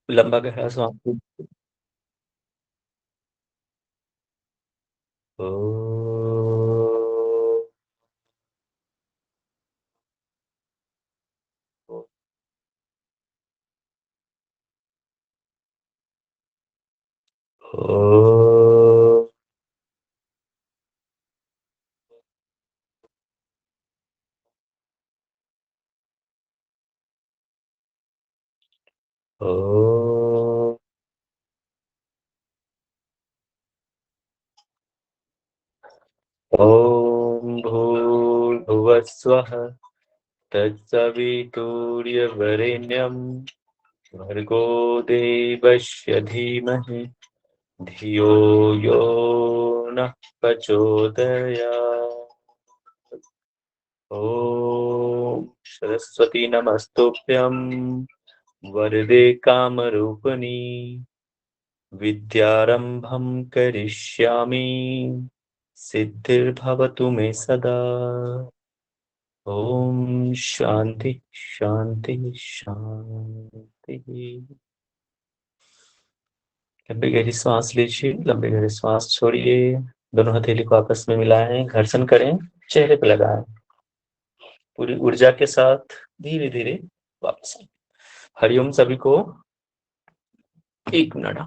लंबा गहरा सांस लीजिए। ओ, ओ, ओ, ॐ भूर्भुवस्वः तत्सवितुर्यवरेण्यं भर्गो देवस्य धीमहि धियो यो नः प्रचोदयात्। ॐ सरस्वती नमस्तुभ्यं वरदे कामरूपिणी विद्यारंभं करिष्यामि सिद्धिर्भवतु मे सदा। ओम शांति शांति शांति। लंबी गहरी सांस लीजिए, लंबी गहरी सांस छोड़िए। दोनों हथेली को आपस में मिलाएं, घर्षण करें, चेहरे पे लगाएं। पूरी ऊर्जा के साथ धीरे धीरे वापस आएं। हरिओम सभी को। 1 मिनट।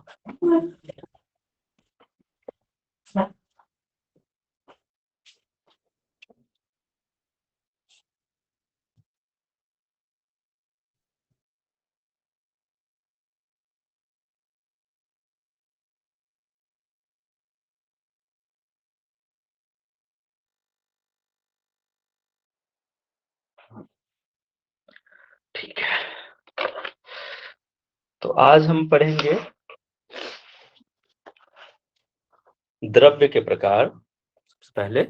ठीक है, तो आज हम पढ़ेंगे द्रव्य के प्रकार। सबसे पहले,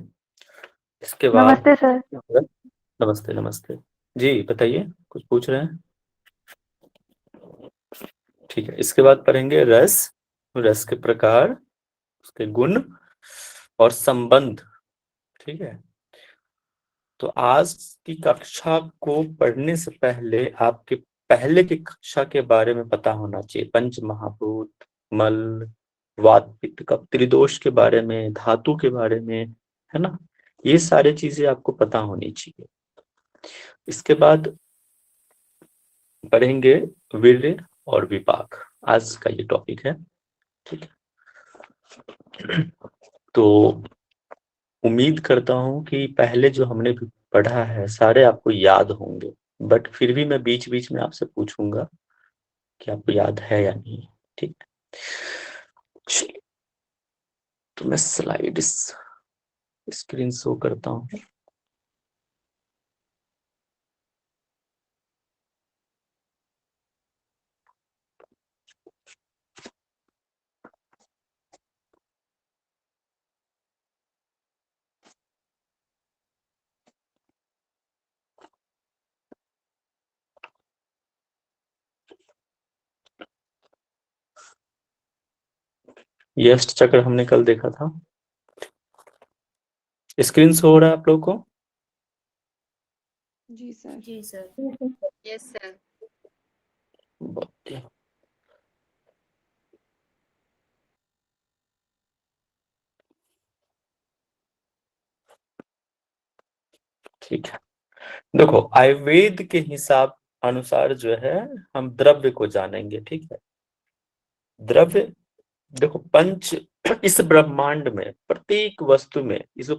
इसके बाद नमस्ते सर। नमस्ते नमस्ते। जी बताइए, कुछ पूछ रहे हैं? ठीक है, इसके बाद पढ़ेंगे रस, रस के प्रकार, उसके गुण और संबंध। ठीक है, तो आज की कक्षा को पढ़ने से पहले आपके पहले की कक्षा के बारे में पता होना चाहिए। पंच महाभूत, मल, वात, पित्त, कफ, त्रिदोष के बारे में, धातु के बारे में, है ना? ये सारी चीजें आपको पता होनी चाहिए। इसके बाद पढ़ेंगे वीर्य और विपाक। आज का ये टॉपिक है। ठीक है, तो उम्मीद करता हूं कि पहले जो हमने भी पढ़ा है सारे आपको याद होंगे, बट फिर भी मैं बीच बीच में आपसे पूछूंगा कि आपको याद है या नहीं। ठीक है, चलिए, तो मैं स्लाइड स्क्रीन शो करता हूँ। ये अष्ट चक्र हमने कल देखा था। स्क्रीन शो हो रहा है आप लोग को? जी सर। जी सर। Yes sir. बढ़िया। ठीक है, देखो आयुर्वेद के हिसाब अनुसार जो है हम द्रव्य को जानेंगे। ठीक है, द्रव्य, देखो पंच, इस ब्रह्मांड में प्रत्येक वस्तु में, इस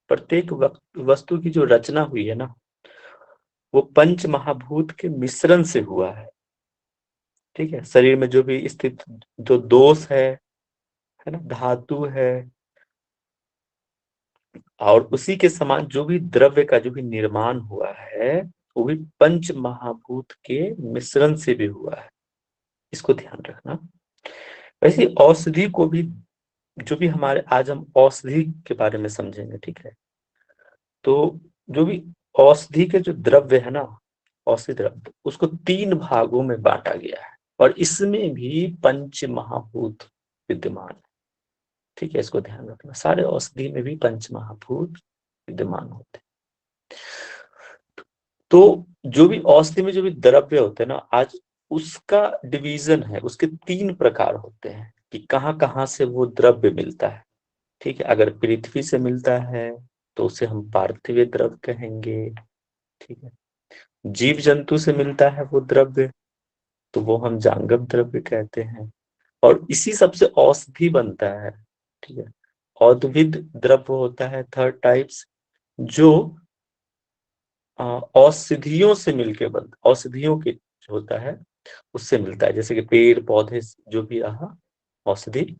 प्रत्येक वस्तु की जो रचना हुई है ना, वो पंच महाभूत के मिश्रण से हुआ है। ठीक है, शरीर में जो भी स्थित जो दोष है ना, धातु है, और उसी के समान जो भी द्रव्य का जो भी निर्माण हुआ है, वो भी पंच महाभूत के मिश्रण से भी हुआ है। इसको ध्यान रखना। वैसे औषधि को भी, जो भी हमारे, आज हम औषधि के बारे में समझेंगे। ठीक है, तो जो भी औषधि के जो द्रव्य है ना, औषधि द्रव्य, उसको 3 भागों में बांटा गया है, और इसमें भी पंच महाभूत विद्यमान है। ठीक है, इसको ध्यान रखना, सारे औषधि में भी पंच महाभूत विद्यमान होते हैं। तो जो भी औषधि में जो भी द्रव्य होते हैं ना, आज उसका डिवीजन है, उसके 3 प्रकार होते हैं कि कहाँ कहाँ से वो द्रव्य मिलता है। ठीक है, अगर पृथ्वी से मिलता है तो उसे हम पार्थिव द्रव्य कहेंगे। ठीक है, जीव जंतु से मिलता है वो द्रव्य तो वो हम जांगम द्रव्य कहते हैं। और इसी सबसे औषधि बनता है। ठीक है, औद्भिद द्रव्य होता है थर्ड टाइप्स, जो औषधियों से मिलके बनता, औषधियों के जो होता है उससे मिलता है, जैसे कि पेड़ पौधे जो भी रहा औषधि,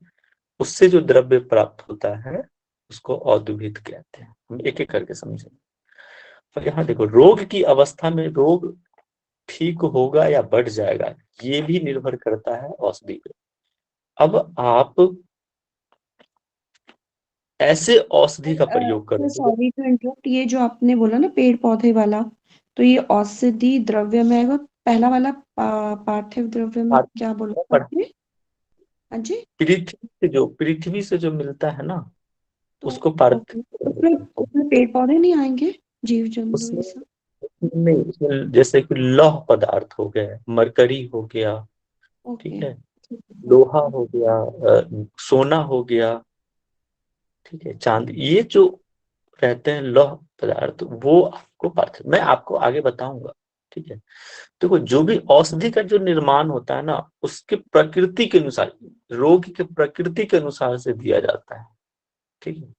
उससे जो द्रव्य प्राप्त होता है उसको औद्भिद कहते हैं। हम एक एक करके समझेंगे। तो यहाँ देखो, रोग की अवस्था में रोग ठीक होगा या बढ़ जाएगा, ये भी निर्भर करता है औषधि पे। अब आप ऐसे औषधि का प्रयोग करोगे। सॉरी टू इंटरप्ट, ये जो आपने बोला ना पेड़ पौधे वाला, तो ये औषधि द्रव्य में आएगा। पहला वाला पार्थिव द्रव्य में क्या बोला आपने? हाँ जी, पृथ्वी से जो मिलता है ना तो उसको पार्थिव ओके, द्रव्य उसमें कहते हैं। उसमें पेड़ पौधे नहीं आएंगे, जीव जंतु ये उसमें सब? नहीं, उसमें जैसे कि लौह पदार्थ हो गए, मरकरी हो गया, ठीक ओके, है, लोहा हो गया, सोना हो गया, ठीक है, चांदी, ये जो रहते हैं लौह पदार्थ, वो आपको पार्थिव, मैं आपको आगे बताऊंगा। ठीक है, देखो जो भी औषधि का जो निर्माण होता है ना, उसके प्रकृति के अनुसार, रोग के प्रकृति के अनुसार से दिया जाता है। ठीक है,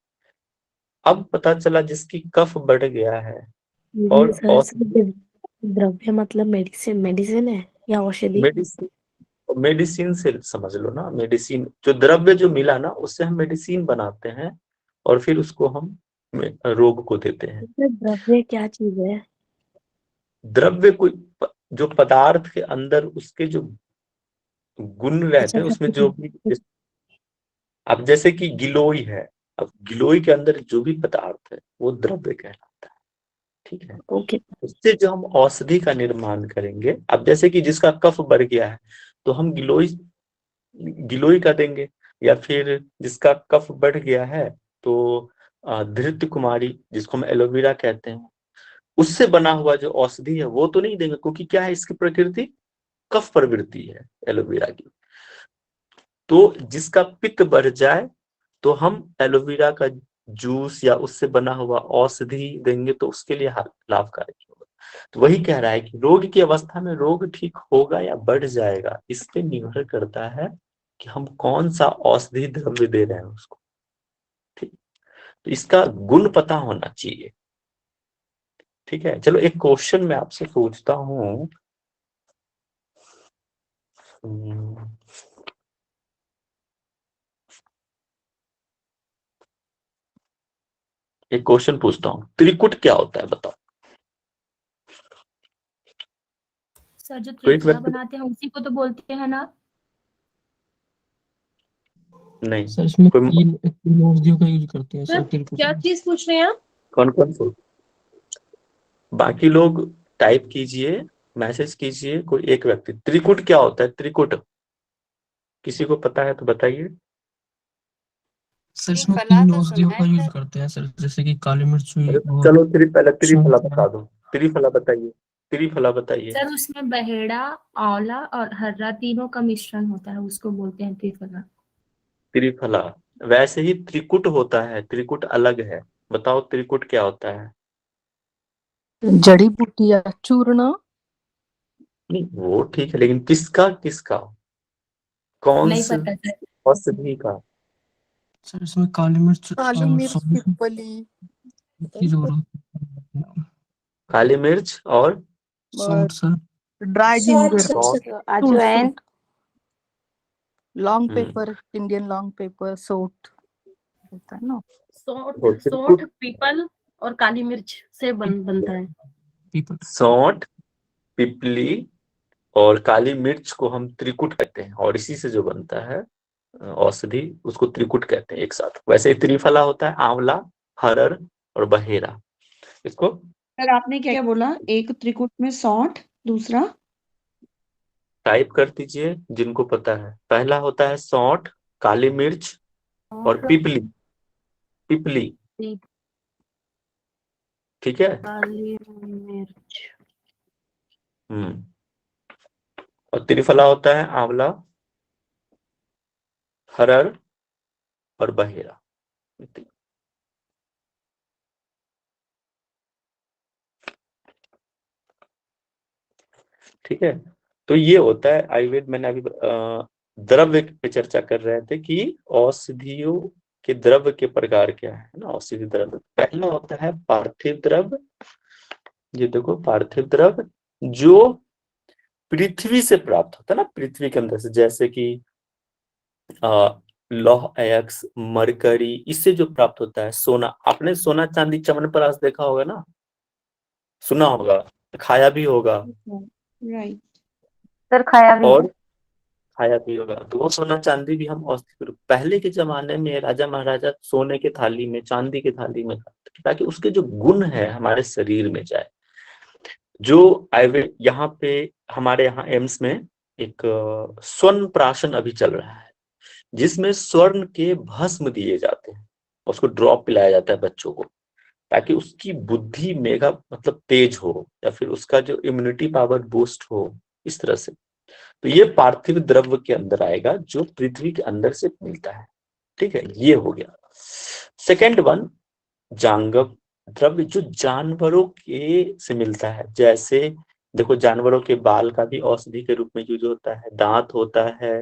अब पता चला जिसकी कफ बढ़ गया है और सर औषधि, द्रव्य मतलब मेडिसिन मेडिसिन है या औषधि? मेडिसिन, मेडिसिन से समझ लो ना, मेडिसिन जो द्रव्य जो मिला ना उससे हम मेडिसिन बनाते हैं और फिर उसको हम रोग को देते हैं। सर द्रव्य क्या चीज है? द्रव्य कोई जो पदार्थ के अंदर उसके जो गुण रहते अच्छा हैं, उसमें जो भी, सर, अब जैसे कि गिलोय है, अब गिलोय के अंदर जो भी पदार्थ है वो द्रव्य कहलाता है। ठीक है, ओके। उससे जो हम औषधि का निर्माण करेंगे, अब जैसे कि जिसका कफ बढ़ गया है तो हम गिलोय गिलोय का देंगे, या फिर जिसका कफ बढ़ गया है तो धृत कुमारी जिसको हम एलोवेरा कहते हैं, उससे बना हुआ जो औषधि है वो तो नहीं देंगे, क्योंकि क्या है, इसकी प्रकृति कफ प्रवृत्ति है एलोवेरा की। तो जिसका पित्त बढ़ जाए तो हम एलोवेरा का जूस या उससे बना हुआ औषधि देंगे तो उसके लिए लाभकारी होगा। तो वही कह रहा है कि रोग की अवस्था में रोग ठीक होगा या बढ़ जाएगा, इस पे निर्भर करता है कि हम कौन सा औषधि द्रव्य दे रहे हैं उसको। ठीक, तो इसका गुण पता होना चाहिए। ठीक है, चलो एक क्वेश्चन मैं आपसे पूछता हूँ। एक क्वेश्चन पूछता हूँ, त्रिकुट क्या होता है बताओ। सर जो तो एक त्रिफला व्यक्ति, बनाते हैं उसी को तो बोलते हैं ना? नहीं, सर इसमें कोई, तीन औषधियों का यूज करते हैं सर त्रिकुट क्या में। चीज पूछ रहे हैं आप? कौन कौन से, बाकी लोग टाइप कीजिए, मैसेज कीजिए, कोई एक व्यक्ति, त्रिकुट क्या होता है, त्रिकुट किसी को पता है तो बताइए। सर इसमें त्रिफला तीन तो औषधियों सुना का है यूज सर। करते हैं सर, जैसे कि काली मिर्च हुई और चलो पहले त्रिफला सौंफ है। बता दो, त्रिफला बताइए, त्रिफला बताइए। सर उसमें बहेड़ा, आंवला और हर्रा तीनों का मिश्रण होता है, उसको बोलते हैं त्रिफला। त्रिफला, वैसे ही त्रिकुट होता है, त्रिकुट अलग है, बताओ त्रिकुट क्या होता है। जड़ी बूटी या चूर्ण? नहीं वो ठीक है, लेकिन किसका किसका, कौन नहीं से पता सर। औषधि का। सर इसमें काली मिर्च काली और मिर्च, सौंफ पिपली की जरूरत है। काली मिर्च और सौंफ सर। ड्राई जिंजर, सौंठ। अजवाइन, लॉन्ग हम्म, पेपर, इंडियन लॉन्ग पेपर, सोट होता है ना। सौंठ, तो सौंठ, त्रिकुट, पीपल और काली मिर्च से बनता है। पीपल। सौंठ, पिपली और काली मिर्च को हम त्रिकुट कहते हैं, और इसी से जो बनता है औषधि उसको त्रिकुट कहते हैं एक साथ। वैसे ही त्रिफला होता है आंवला, हरर और बहेरा, इसको सर आपने क्या क्या बोला? एक त्रिकुट में सौंठ, दूसरा? टाइप कर दीजिए जिनको पता है। पहला होता है सौंठ, काली मिर्च और पिपली, पिपली, ठीक है। काली मिर्च। हम्म, और त्रिफला होता है आंवला, हरड़ और बहेरा। ठीक है, तो ये होता है आयुर्वेद। मैंने अभी द्रव्य पे चर्चा कर रहे थे कि औषधियों के द्रव्य के प्रकार क्या है ना। औषधि द्रव्य पहला होता है पार्थिव द्रव्य। ये देखो पार्थिव द्रव्य जो पृथ्वी से प्राप्त होता है ना, पृथ्वी के अंदर से, जैसे कि लौह अयस्क, मरकरी, इससे जो प्राप्त होता है। सोना, आपने सोना चांदी च्यवनप्राश देखा होगा ना, सुना होगा, खाया भी होगा। राइट सर खाया भी है। और खाया भी होगा, तो वो सोना चांदी भी हम औषधि के रूप। पहले के जमाने में राजा महाराजा सोने के थाली में, चांदी के थाली में खाते थे, ताकि उसके जो गुण है हमारे शरीर में जाए। जो आयुर्वेद यहाँ पे हमारे यहाँ एम्स में एक स्वर्ण प्राशन अभी चल रहा है, जिसमें स्वर्ण के भस्म दिए जाते हैं, उसको ड्रॉप पिलाया जाता है बच्चों को, ताकि उसकी बुद्धि मेगा मतलब तेज हो, या फिर उसका जो इम्यूनिटी पावर बूस्ट हो, इस तरह से। तो ये पार्थिव द्रव्य के अंदर आएगा, जो पृथ्वी के अंदर से मिलता है। ठीक है, ये हो गया। सेकेंड वन, जांगव द्रव्य, जो जानवरों के से मिलता है। जैसे देखो, जानवरों के बाल का भी औषधि के रूप में यूज होता है, दांत होता है,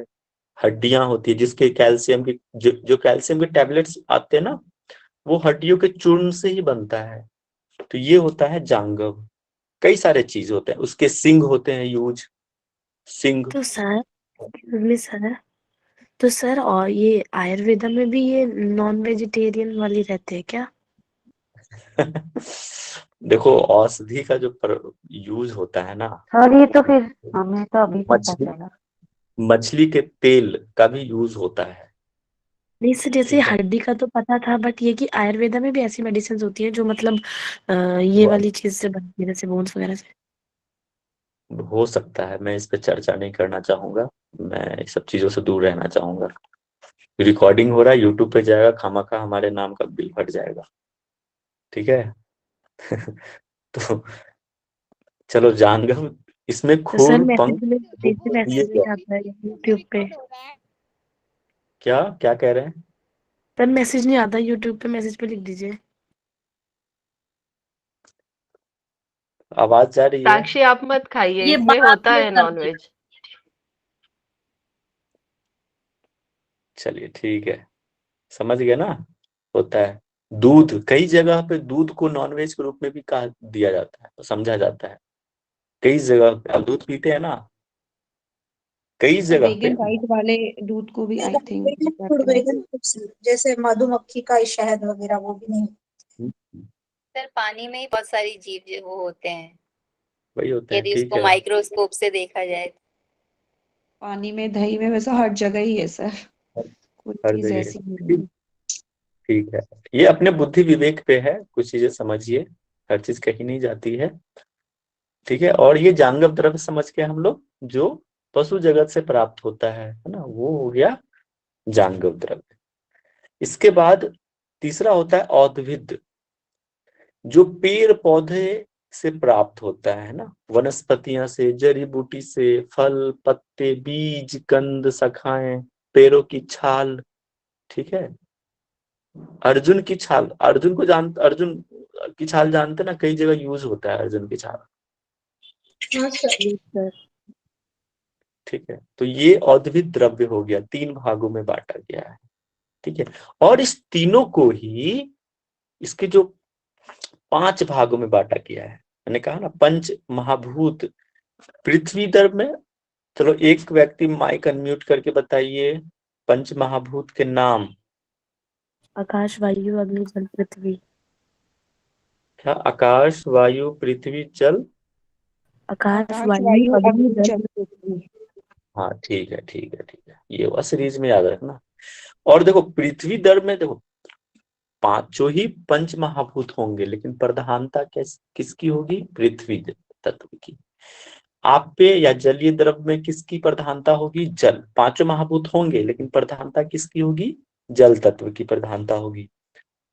हड्डियां होती है, जिसके कैल्शियम के जो कैल्शियम के टैबलेट्स आते हैं ना, वो हड्डियों के चूर्ण से ही बनता है। तो ये होता है जांगव। कई सारे चीज होते हैं, उसके सिंग होते हैं यूज, सिंग। तो सर तो सर और ये आयुर्वेदा में भी ये नॉन वेजिटेरियन वाली रहते हैं क्या? देखो, औषधि का जो यूज होता है ना, सर ये तो फिर हमें तो अभी पता मछली चला। मछली के तेल का भी यूज होता है। नहीं सर, जैसे ठीक है, हड्डी का तो पता था, बट ये कि आयुर्वेदा में भी ऐसी मेडिसिन होती है जो मतलब ये वाली चीज से बनती है, जैसे बोन्स वगैरह से। हो सकता है, मैं इस पे चर्चा नहीं करना चाहूंगा, मैं इस सब चीजों से दूर रहना चाहूंगा। रिकॉर्डिंग हो रहा है, यूट्यूब पे जाएगा, खामखा हमारे नाम का बिल फट जाएगा। ठीक है। तो चलो, जानगम, इसमें तो सर खूर, पंख, मैसेज में ये मैसेज क्या नहीं आता है यूट्यूब पे। क्या क्या कह रहे हैं? सर मैसेज नहीं आता यूट्यूब पे, मैसेज पे लिख दीजिए। आवाज जा रही है? साक्षी आप मत खाइए, ये इसमें बाद होता में है कर नॉनवेज। चलिए ठीक है, समझ गए ना। होता है दूध, कई जगह पे दूध को नॉनवेज के रूप में भी कहा दिया जाता है, तो समझा जाता है। कई जगह पे आप दूध पीते हैं ना, कई जगह पे। वेगन डाइट वाले दूध को भी I think vegan food, vegan food जैसे मधुमक्खी का शहद वगैरह वो भी नहीं। सर पानी में ही बहुत सारी जीव जो वो होते हैं, वही होते हैं, यदि ठीक उसको है। माइक्रोस्कोप से देखा जाए। पानी में, दही में, वैसा हर जगह ही है सर, कोई हर चीज जगह ऐसी नहीं है। ठीक है, ये अपने बुद्धि विवेक पे है, कुछ चीजें समझिए, हर चीज कहीं नहीं जाती है। ठीक है, और ये जांगव द्रव्य समझ के हम लोग, जो पशु जगत से प्राप्त होता है ना, वो हो गया जांगव द्रव्य। इसके बाद तीसरा होता है औद्भिद, जो पेड़ पौधे से प्राप्त होता है ना, वनस्पतियां से, जड़ी बूटी से, फल पत्ते, बीज, कंद, शाखाएं, पेड़ों की छाल। ठीक है, अर्जुन की छाल, अर्जुन की छाल जानते ना, कई जगह यूज होता है अर्जुन की छाल। सर ठीक है, तो ये औद्भिद द्रव्य हो गया, 3 भागों में बांटा गया है। ठीक है, और इस तीनों को ही, इसके जो 5 भागों में बांटा गया है, मैंने कहा ना पंच महाभूत पृथ्वी द्रव्य में। चलो, एक व्यक्ति माइक अनम्यूट करके बताइए पंच महाभूत के नाम। आकाश, वायु, अग्नि, जल, पृथ्वी। क्या? आकाश, वायु, पृथ्वी, जल। आकाश, आकाश, वायु, वायु, अग्नि, अग्नि, जल, जल, पृथ्वी। पृथ्वी। हाँ ठीक है, ठीक है, ठीक है, ये हुआ सीरीज में, याद रखना। और देखो, पृथ्वी द्रव्य में देखो, पांचों ही पंच महाभूत होंगे, लेकिन प्रधानता किसकी होगी? पृथ्वी तत्व की। आप पे या जलीय द्रव्य में किसकी प्रधानता होगी? जल। पांचों महाभूत होंगे, लेकिन प्रधानता किसकी होगी? जल तत्व की प्रधानता होगी।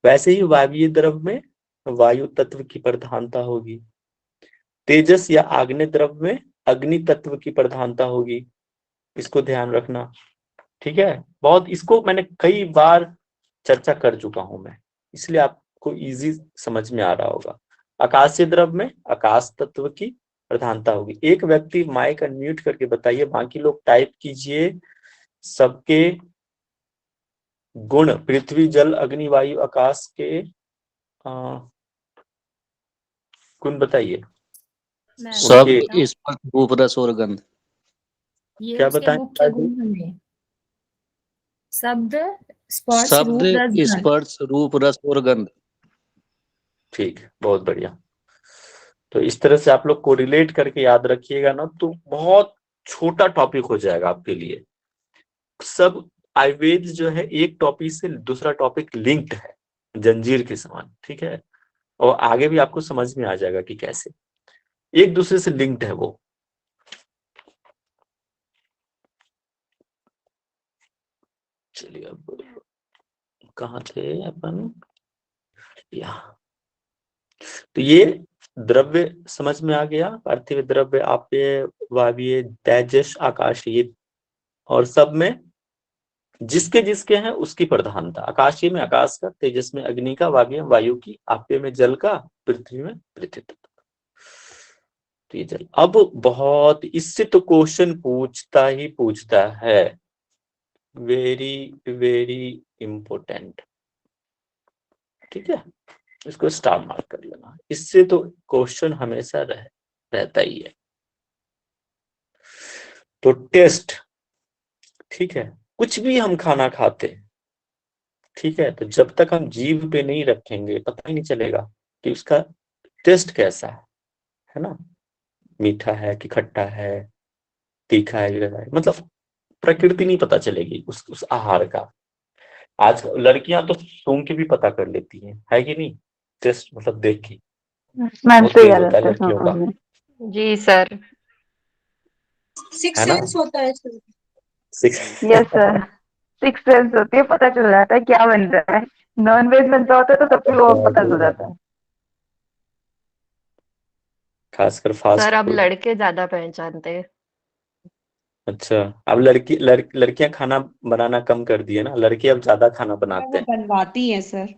वैसे ही वायवीय द्रव्य में वायु तत्व की प्रधानता होगी। तेजस या आग्नेय द्रव्य में अग्नि तत्व की प्रधानता होगी, इसको ध्यान रखना। ठीक है, बहुत इसको मैंने कई बार चर्चा कर चुका हूं मैं, इसलिए आपको इजी समझ में आ रहा होगा। आकाशीय द्रव में आकाश तत्व की प्रधानता होगी। एक व्यक्ति माइक अनम्यूट करके बताइए, बाकी लोग टाइप कीजिए सबके गुण पृथ्वी जल अग्नि वायु आकाश के गुण बताइए। मैं सब बताता हूँ। स्पर्श रूप रस और गंध। ये क्या उसके बताएं? मुख्य गुण होंगे। शब्द, स्पर्श, शब्द, रूप, रस, गंध। स्पर्श, रूप, रस और गंध। ठीक है, बहुत बढ़िया। तो इस तरह से आप लोग को रिलेट करके याद रखिएगा ना, तो बहुत छोटा टॉपिक हो जाएगा आपके लिए। सब आयुर्वेद जो है एक टॉपिक से दूसरा टॉपिक लिंक्ड है, जंजीर के समान। ठीक है, और आगे भी आपको समझ में आ जाएगा कि कैसे एक दूसरे से लिंक्ड है वो। चलिए, अब कहाँ थे अपन? यहाँ। तो ये द्रव्य समझ में आ गया, पार्थिव द्रव्य, आपेय, वायवीय, तेजस, आकाशीय, और सब में जिसके जिसके हैं उसकी प्रधानता। आकाशीय में आकाश का, तेजस में अग्नि का, वायवीय में वायु की, आपेय में जल का, पृथ्वी में पृथ्वी तत्व। तो ये जल। अब बहुत इससे तो क्वेश्चन पूछता ही पूछता है, वेरी वेरी इंपोर्टेंट। ठीक है, इसको स्टार मार्क कर लेना, इससे तो क्वेश्चन हमेशा रहता ही है। तो टेस्ट, ठीक है, कुछ भी हम खाना खाते हैं, ठीक है, तो जब तक हम जीभ पे नहीं रखेंगे पता ही नहीं चलेगा कि उसका टेस्ट कैसा है ना, मीठा है कि खट्टा है, तीखा है कि गहरा है, मतलब प्रकृति नहीं पता चलेगी उस आहार का। आज लड़कियां तो सूंघ के भी पता कर लेती हैं, है कि नहीं? टेस्ट मतलब देख के स्मेल बहुत से तेज याद होता है आता है। लड़कियों का, जी सर। सिक्स है ना? सेंस होता है sir. Yes sir, six sense होती है, पता चल जाता है क्या बन रहा है। नॉन वेज बनता होता है तो सबको वो पता चल जाता है। खासकर फास्ट सर अब फूड। लड़के ज्यादा पहचानते हैं। अच्छा, अब लड़कियां खाना बनाना कम कर दिए ना, लड़के अब ज्यादा खाना बनाते वो बनवाती है सर।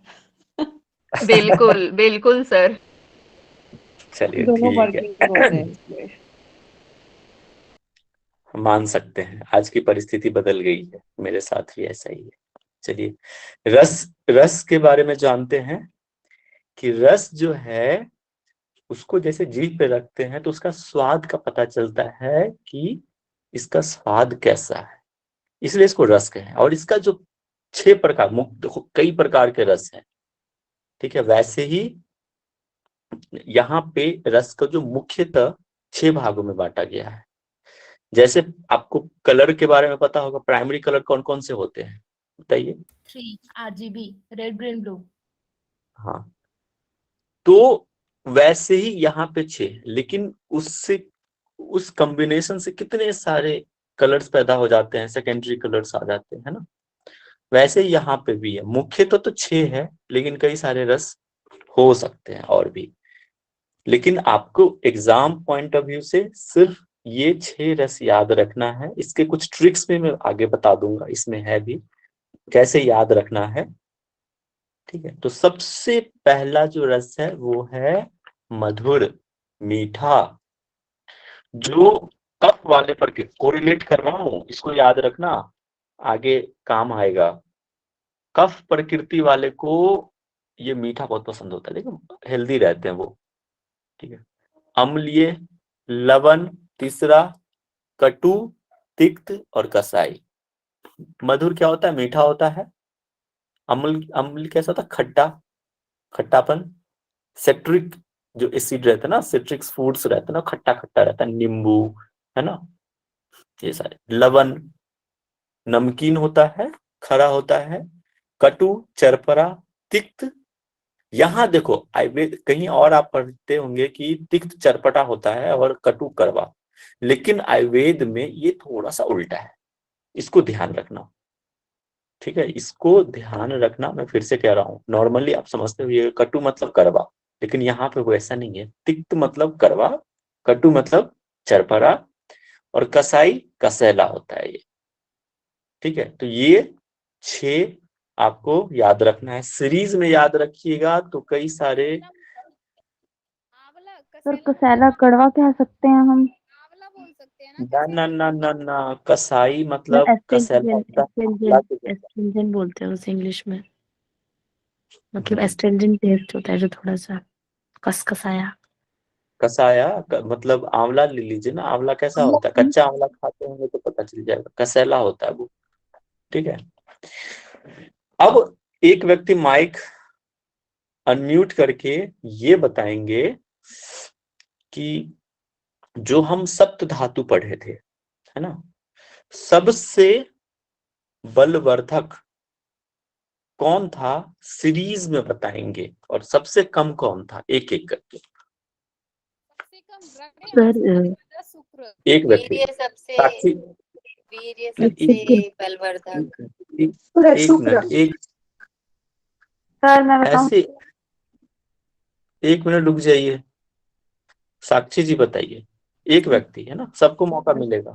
हैं। बिल्कुल बिल्कुल सर। चलिए दोनों ठीक वर्किंग पे होते है, हैं इसलिए। मान सकते हैं आज की परिस्थिति बदल गई है, मेरे साथ भी ऐसा ही है। चलिए, रस रस के बारे में जानते हैं कि रस जो है उसको जैसे जीभ पे रखते हैं तो उसका स्वाद का पता चलता है कि इसका स्वाद कैसा है, इसलिए इसको रस कहें। और इसका जो 6 प्रकार, देखो कई प्रकार के रस हैं, ठीक है, वैसे ही यहाँ पे रस का जो मुख्यतः 6 भागों में बांटा गया है। जैसे आपको कलर के बारे में पता होगा, प्राइमरी कलर कौन कौन से होते हैं बताइए? 3 RGB, रेड, ग्रीन, ब्लू। हाँ, तो वैसे ही यहाँ पे 6, लेकिन उससे उस कॉम्बिनेशन से कितने सारे कलर्स पैदा हो जाते हैं, सेकेंडरी कलर्स आ जाते हैं ना। वैसे ही यहाँ पे भी है, मुख्य तो 6 है लेकिन कई सारे रस हो सकते हैं और भी। लेकिन आपको एग्जाम पॉइंट ऑफ व्यू से सिर्फ ये 6 रस याद रखना है। इसके कुछ ट्रिक्स भी मैं आगे बता दूंगा, इसमें है भी कैसे याद रखना है। ठीक है, तो सबसे पहला जो रस है वो है मधुर, मीठा, जो कफ वाले पर कोरिलेट कर रहा हूं, इसको याद रखना, आगे काम आएगा। कफ प्रकृति वाले को ये मीठा बहुत पसंद होता है, लेकिन हेल्दी रहते हैं वो। ठीक है, अम्लीय, लवण, तीसरा कटु, तिक्त और कसाई। मधुर क्या होता है? मीठा होता है। अम्ल कैसा होता है? खट्टा, खट्टापन। सिट्रिक जो एसिड रहता है ना, सिट्रिक्स फूड्स रहते हैं ना, खट्टा खट्टा रहता है, नींबू, है ना, ये सारे। लवण नमकीन होता है, खरा होता है। कटु चरपरा, तिक्त, यहाँ देखो आयुर्वेद कहीं और आप पढ़ते होंगे कि तिक्त चरपटा होता है और कटु कड़वा, लेकिन आयुर्वेद में ये थोड़ा सा उल्टा है, इसको ध्यान रखना। ठीक है, इसको ध्यान रखना। मैं फिर से कह रहा हूँ, नॉर्मली आप समझते हो ये कटु मतलब कड़वा, लेकिन यहाँ पे वो ऐसा नहीं है। तिक्त मतलब कड़वा, कटु मतलब चरपरा, और कसाई कसैला होता है ये। ठीक है, तो ये 6 आपको याद रखना है, सीरीज में याद रखिएगा तो कई सारे। सर कसैला कड़वा कह सकते हैं हम। ना ना ना ना, कसाई मतलब कसैला होता है आंवला के जैसा। एस्ट्रिंजेंट बोलते हैं उसे इंग्लिश में, मतलब हम्म, एस्ट्रिंजेंट टेस्ट होता है जो थोड़ा सा कसकसाया। कसाया मतलब आंवला ले लीजिए ना, आंवला कैसा होता है, कच्चा आंवला खाते होंगे तो पता चल जाएगा, कसैला होता है वो। ठीक है, अब एक व्यक्ति माइक अनम्यूट करके ये बताएंगे कि जो हम सप्त धातु पढ़े थे, है ना, सबसे बलवर्धक कौन था सीरीज में बताएंगे, और सबसे कम कौन था, एक एक करके। सर एक व्यक्ति वीर्य सबसे साक्षी, वीर्य एक सबसे बलवर्धक। मिनट, एक सर मैं बताऊं? ऐसे 1 मिनट रुक जाइए, साक्षी जी बताइए। एक व्यक्ति है ना, सबको मौका मिलेगा।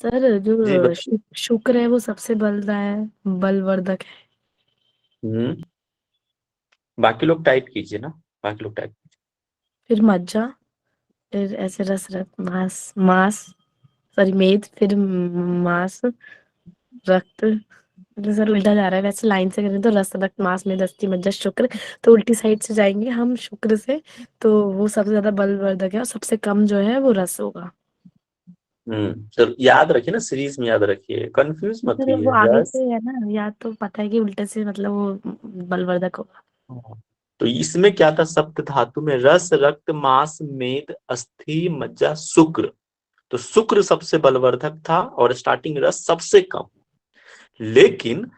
सर जी जो बताइए। शुक्र है वो सबसे बलवर्धक है। बाकी लोग टाइप कीजिए ना, बाकी लोग टाइप। फिर मज्जा, फिर ऐसे रस मांस मांस, सॉरी मेद, फिर मांस रक्त। मतलब सर उल्टा जा रहा है, वैसे लाइन से करें तो रस रक्त मांस मेद अस्थि मज्जा शुक्र, तो उल्टी साइड से जाएंगे हम शुक्र से, तो वो सबसे ज्यादा बलवर्धक है और सबसे कम जो है वो रस होगा। तो याद रखिए ना, सीरीज में याद रखिए, कंफ्यूज मत सर वो होइए आगे रस। से है ना, या तो पता है कि उल्टे से मतलब वो बलवर्धक होगा। तो इसमें क्या था, सप्त धातु में रस रक्त मांस मेद अस्थि मज्जा शुक्र, तो शुक्र सबसे बलवर्धक था और स्टार्टिंग रस सबसे कम। लेकिन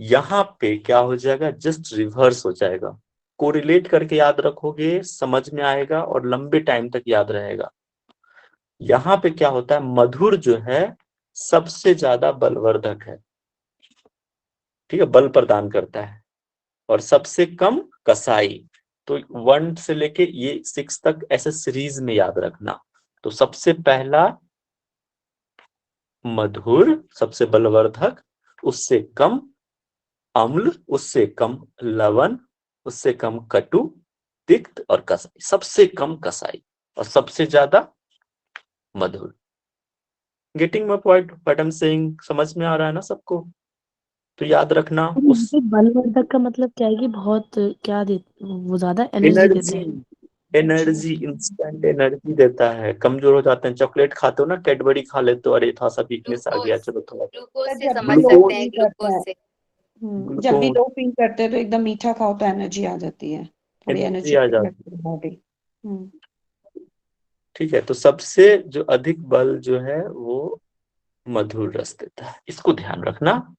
यहाँ पे क्या हो जाएगा, जस्ट रिवर्स हो जाएगा, कोरिलेट करके याद रखोगे, समझ में आएगा और लंबे टाइम तक याद रहेगा। यहाँ पे क्या होता है, मधुर जो है सबसे ज्यादा बलवर्धक है, ठीक है, बल प्रदान करता है, और सबसे कम कसाई। तो 1 से लेके ये 6 तक ऐसे सीरीज में याद रखना। तो सबसे पहला मधुर, सबसे बलवर्धक, उससे कम अम्ल, उससे कम लवण, उससे कम कटु, तिक्त और कसाई, सबसे कम कसाई और सबसे ज्यादा मधुर। Getting my point, what I am saying, समझ में आ रहा है ना सबको? तो याद रखना उस बलवर्धक का मतलब क्या है कि बहुत क्या दे, वो ज्यादा एनर्जी देते एनर्जी, हैं। एनर्जी, इंस्टेंट एनर्जी देता है। कमजोर हो जाते हैं, चॉकलेट खाते हो ना, कैडबरी खा लेते हो, अरे थोड़ा सा वीकनेस आ गया, ग्लूकोज, चलो थोड़ा ग्लूकोज से जब भी समझ लो सकते ग्लूकोज, हैं, फील करता ग्लूकोज है, से। जब भी ग्लूकोज लो फील करते हैं तो एकदम मीठा खाओ तो एनर्जी आ जाती है, थोड़ी एनर्जी आ एनर्जेटिक जाती लगती है बॉडी। है। ठीक है, तो सबसे जो अधिक बल जो है वो मधुर रस देता है, इसको ध्यान रखना।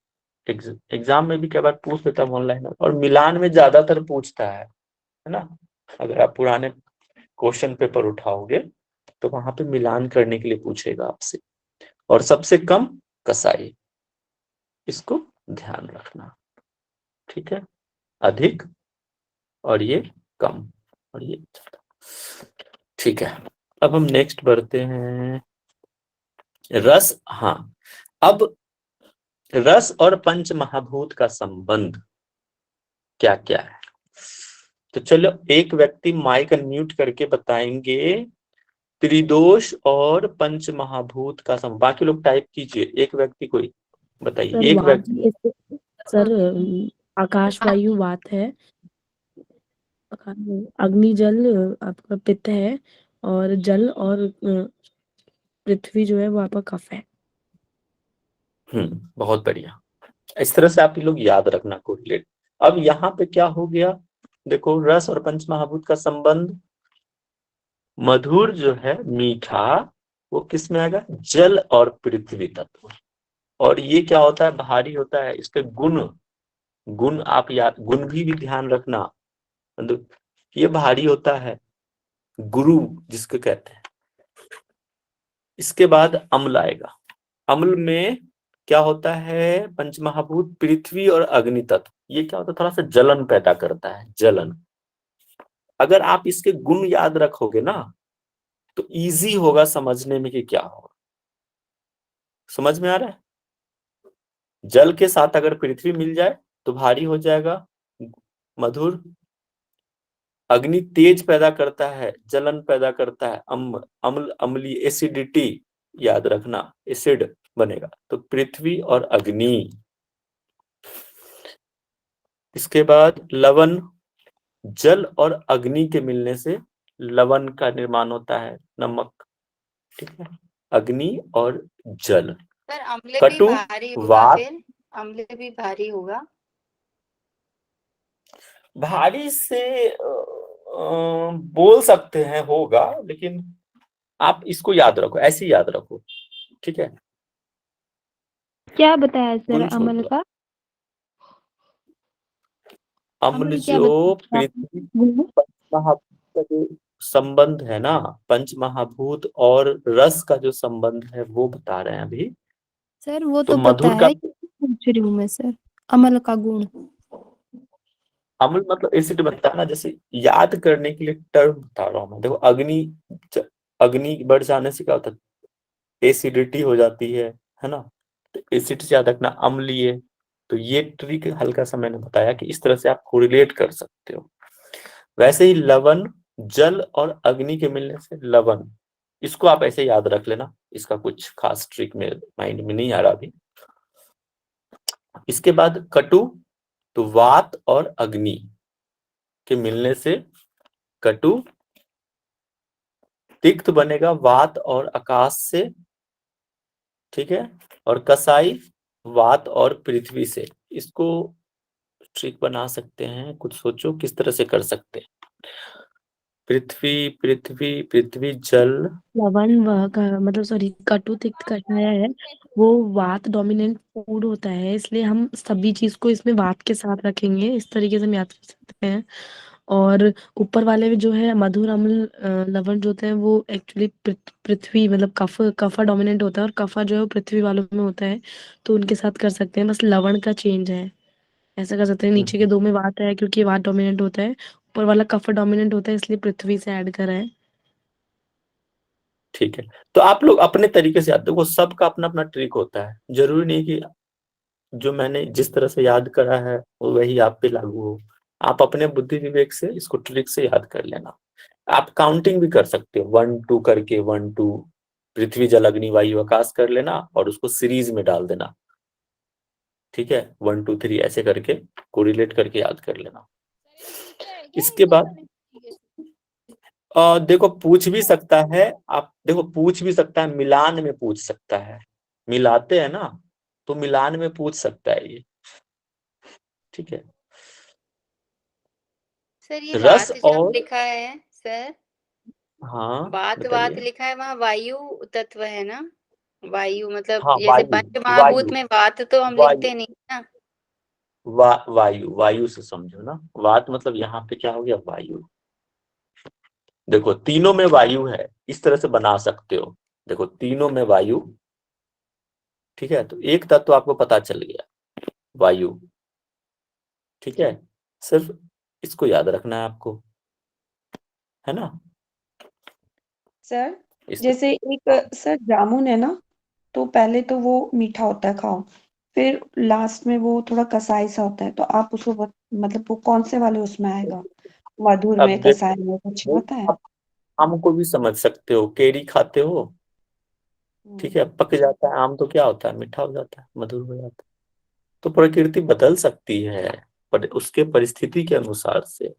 एग्जाम में भी कई बार पूछ लेता है ऑनलाइन, और मिलान में ज्यादातर पूछता है ना। अगर आप पुराने क्वेश्चन पेपर उठाओगे तो वहां पे मिलान करने के लिए पूछेगा आपसे। और सबसे कम कसाई, इसको ध्यान रखना। ठीक है, अधिक और ये कम और ये ज्यादा। ठीक है, अब हम नेक्स्ट बढ़ते हैं, रस। हाँ, अब रस और पंच महाभूत का संबंध क्या क्या है, तो चलो एक व्यक्ति माइक अनम्यूट करके बताएंगे त्रिदोष और पंच महाभूत का संबंध। बाकी लोग टाइप कीजिए, एक व्यक्ति कोई बताइए, सर एक वात व्यक्ति। सर आकाश वायु वात है, अग्नि जल आपका पित्त है, और जल और पृथ्वी जो है वो आपका कफ है। बहुत बढ़िया, इस तरह से आप लोग याद रखना कोरिलेट। अब यहाँ पे क्या हो गया, देखो रस और पंच महाभूत का संबंध, मधुर जो है मीठा, वो किस में आएगा, जल और पृथ्वी तत्व। और ये क्या होता है, भारी होता है, इसके गुण, गुण आप याद, गुण भी ध्यान रखना, मतलब ये भारी होता है, गुरु जिसको कहते हैं। इसके बाद अम्ल आएगा, अम्ल में क्या होता है, पंचमहाभूत पृथ्वी और अग्नि तत्व, ये क्या होता है, थोड़ा सा जलन पैदा करता है, जलन। अगर आप इसके गुण याद रखोगे ना तो इजी होगा समझने में कि क्या होगा। समझ में आ रहा है? जल के साथ अगर पृथ्वी मिल जाए तो भारी हो जाएगा, मधुर। अग्नि तेज पैदा करता है, जलन पैदा करता है, अम्ल अम्लीय एसिडिटी, याद रखना एसिड बनेगा। तो पृथ्वी और अग्नि। इसके बाद लवण, जल और अग्नि के मिलने से लवण का निर्माण होता है, नमक। ठीक है, अग्नि और जल। सर अम्ल भी कटु, भारी होगा, वात, फिर अम्ल भी भारी होगा। भारी से बोल सकते हैं होगा, लेकिन आप इसको याद रखो, ऐसे ही याद रखो। ठीक है, क्या बताया सर गुण छोड़ अमल दो। का? अम्ल अमल क्या जो बताया आपने? पृथ्वी पंचमहाभूत का जो संबंध है ना, पंचमहाभूत और रस का जो संबंध है वो बता रहे हैं अभी। सर वो तो तो पता मधुर का है, पूछ रही हूँ मैं सर अमल का गुण। अम्ल मतलब एसिड बनता है ना, जैसे याद करने के लिए टर्म बता रहा हूँ मैं। देखो अग्नि बढ़ जाने से क्या होता है, एसिडिटी हो जाती है ना। तो एसिड से याद रखना, अम्लीय। तो ये ट्रिक हल्का सा मैंने बताया कि इस तरह से आप कोरिलेट कर सकते हो। वैसे ही लवण, जल और अग्नि के मिलने से लवण, इसको आप ऐसे याद रख लेना। इसका कुछ खास ट्रिक मेरे माइंड में नहीं आ रहा अभी। इसके बाद कटु, तो वात और अग्नि के मिलने से कटु। तिक्त बनेगा वात और आकाश से। ठीक है, और कसाई वात और पृथ्वी से। इसको ट्रिक बना सकते हैं, कुछ सोचो किस तरह से कर सकते हैं। पृथ्वी पृथ्वी पृथ्वी जल। लवण मतलब सॉरी कटु तिक्त कषाय है, वो वात डोमिनेंट फूड होता है, इसलिए हम सभी चीज को इसमें वात के साथ रखेंगे, इस तरीके से हम याद कर सकते हैं। और ऊपर वाले में जो है मधुर अम्ल लवण जो होते हैं वो एक्चुअली पृथ्वी मतलब कफा डोमिनेंट होता है, और कफा जो है वो पृथ्वी वालों में होता है, तो उनके साथ कर सकते हैं। बस लवण का चेंज है, ऐसा कर सकते हैं। नीचे के दो में वात है क्योंकि वात डोमिनेंट होता है, ऊपर वाला कफा डोमिनेंट होता है इसलिए पृथ्वी से ऐड करा है। ठीक है, तो आप लोग अपने तरीके से याद, देखो सबका अपना अपना ट्रिक होता है। जरूरी नहीं कि जो मैंने जिस तरह से याद करा है वो वही आप पे लागू हो। आप अपने बुद्धि विवेक से इसको ट्रिक से याद कर लेना। आप काउंटिंग भी कर सकते हो, 1 2 करके, 1 2 पृथ्वी जल अग्नि वायु आकाश कर लेना और उसको सीरीज में डाल देना। ठीक है, 1 2 3 ऐसे करके कोरिलेट करके याद कर लेना। इसके बाद देखो पूछ भी सकता है, आप देखो पूछ भी सकता है, मिलान में पूछ सकता है। मिलाते हैं ना, तो मिलान में पूछ सकता है ये। ठीक है, सर ये रस वात जब और लिखा है सर, हाँ वात बताइए। लिखा है, वहाँ वायु तत्व है ना। वायु मतलब हाँ जैसे वायु, पंच महाभूत वायु में वात तो हम वायु लिखते नहीं ना। वायु से समझो ना। वात मतलब यहाँ पे क्या हो गया, वायु। देखो तीनों में वायु है, इस तरह से बना सकते हो। देखो तीनों में वायु। ठीक है, तो एक तत्व आपको पता चल गया, वायु। ठीक है, सिर्फ इसको याद रखना है आपको, है ना। सर इस जैसे एक सर जामुन है ना, तो पहले तो वो मीठा होता है खाओ, फिर लास्ट में वो थोड़ा कसाई सा होता है, तो आप उसको मतलब वो कौन से वाले उसमें आएगा, मधुर अब में देखो, कसाई में कुछ वो पता है? आप आम को भी समझ सकते हो, केरी खाते हो। ठीक है, पक जाता है आम तो क्या होता है, मीठा हो जाता है, मधुर हो जाता है। तो प्रकृति बदल सकती है पर उसके परिस्थिति के अनुसार से।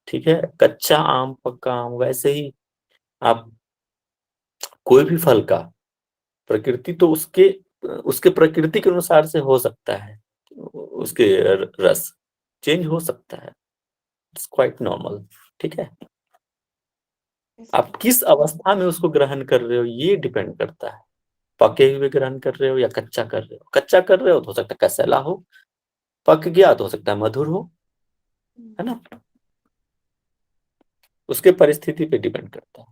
ठीक है, कच्चा आम पक्का आम, वैसे ही आप कोई भी फल का प्रकृति तो उसके उसके प्रकृति के अनुसार से हो सकता है, उसके रस चेंज हो सकता है, इट्स क्वाइट नॉर्मल। ठीक है, आप किस अवस्था में उसको ग्रहण कर रहे हो ये डिपेंड करता है। पके हुए ग्रहण कर रहे हो या कच्चा कर रहे हो। कच्चा कर रहे हो तो हो सकता है कसैला हो, पक गया तो हो सकता है मधुर हो, है ना। उसके परिस्थिति पे डिपेंड करता है,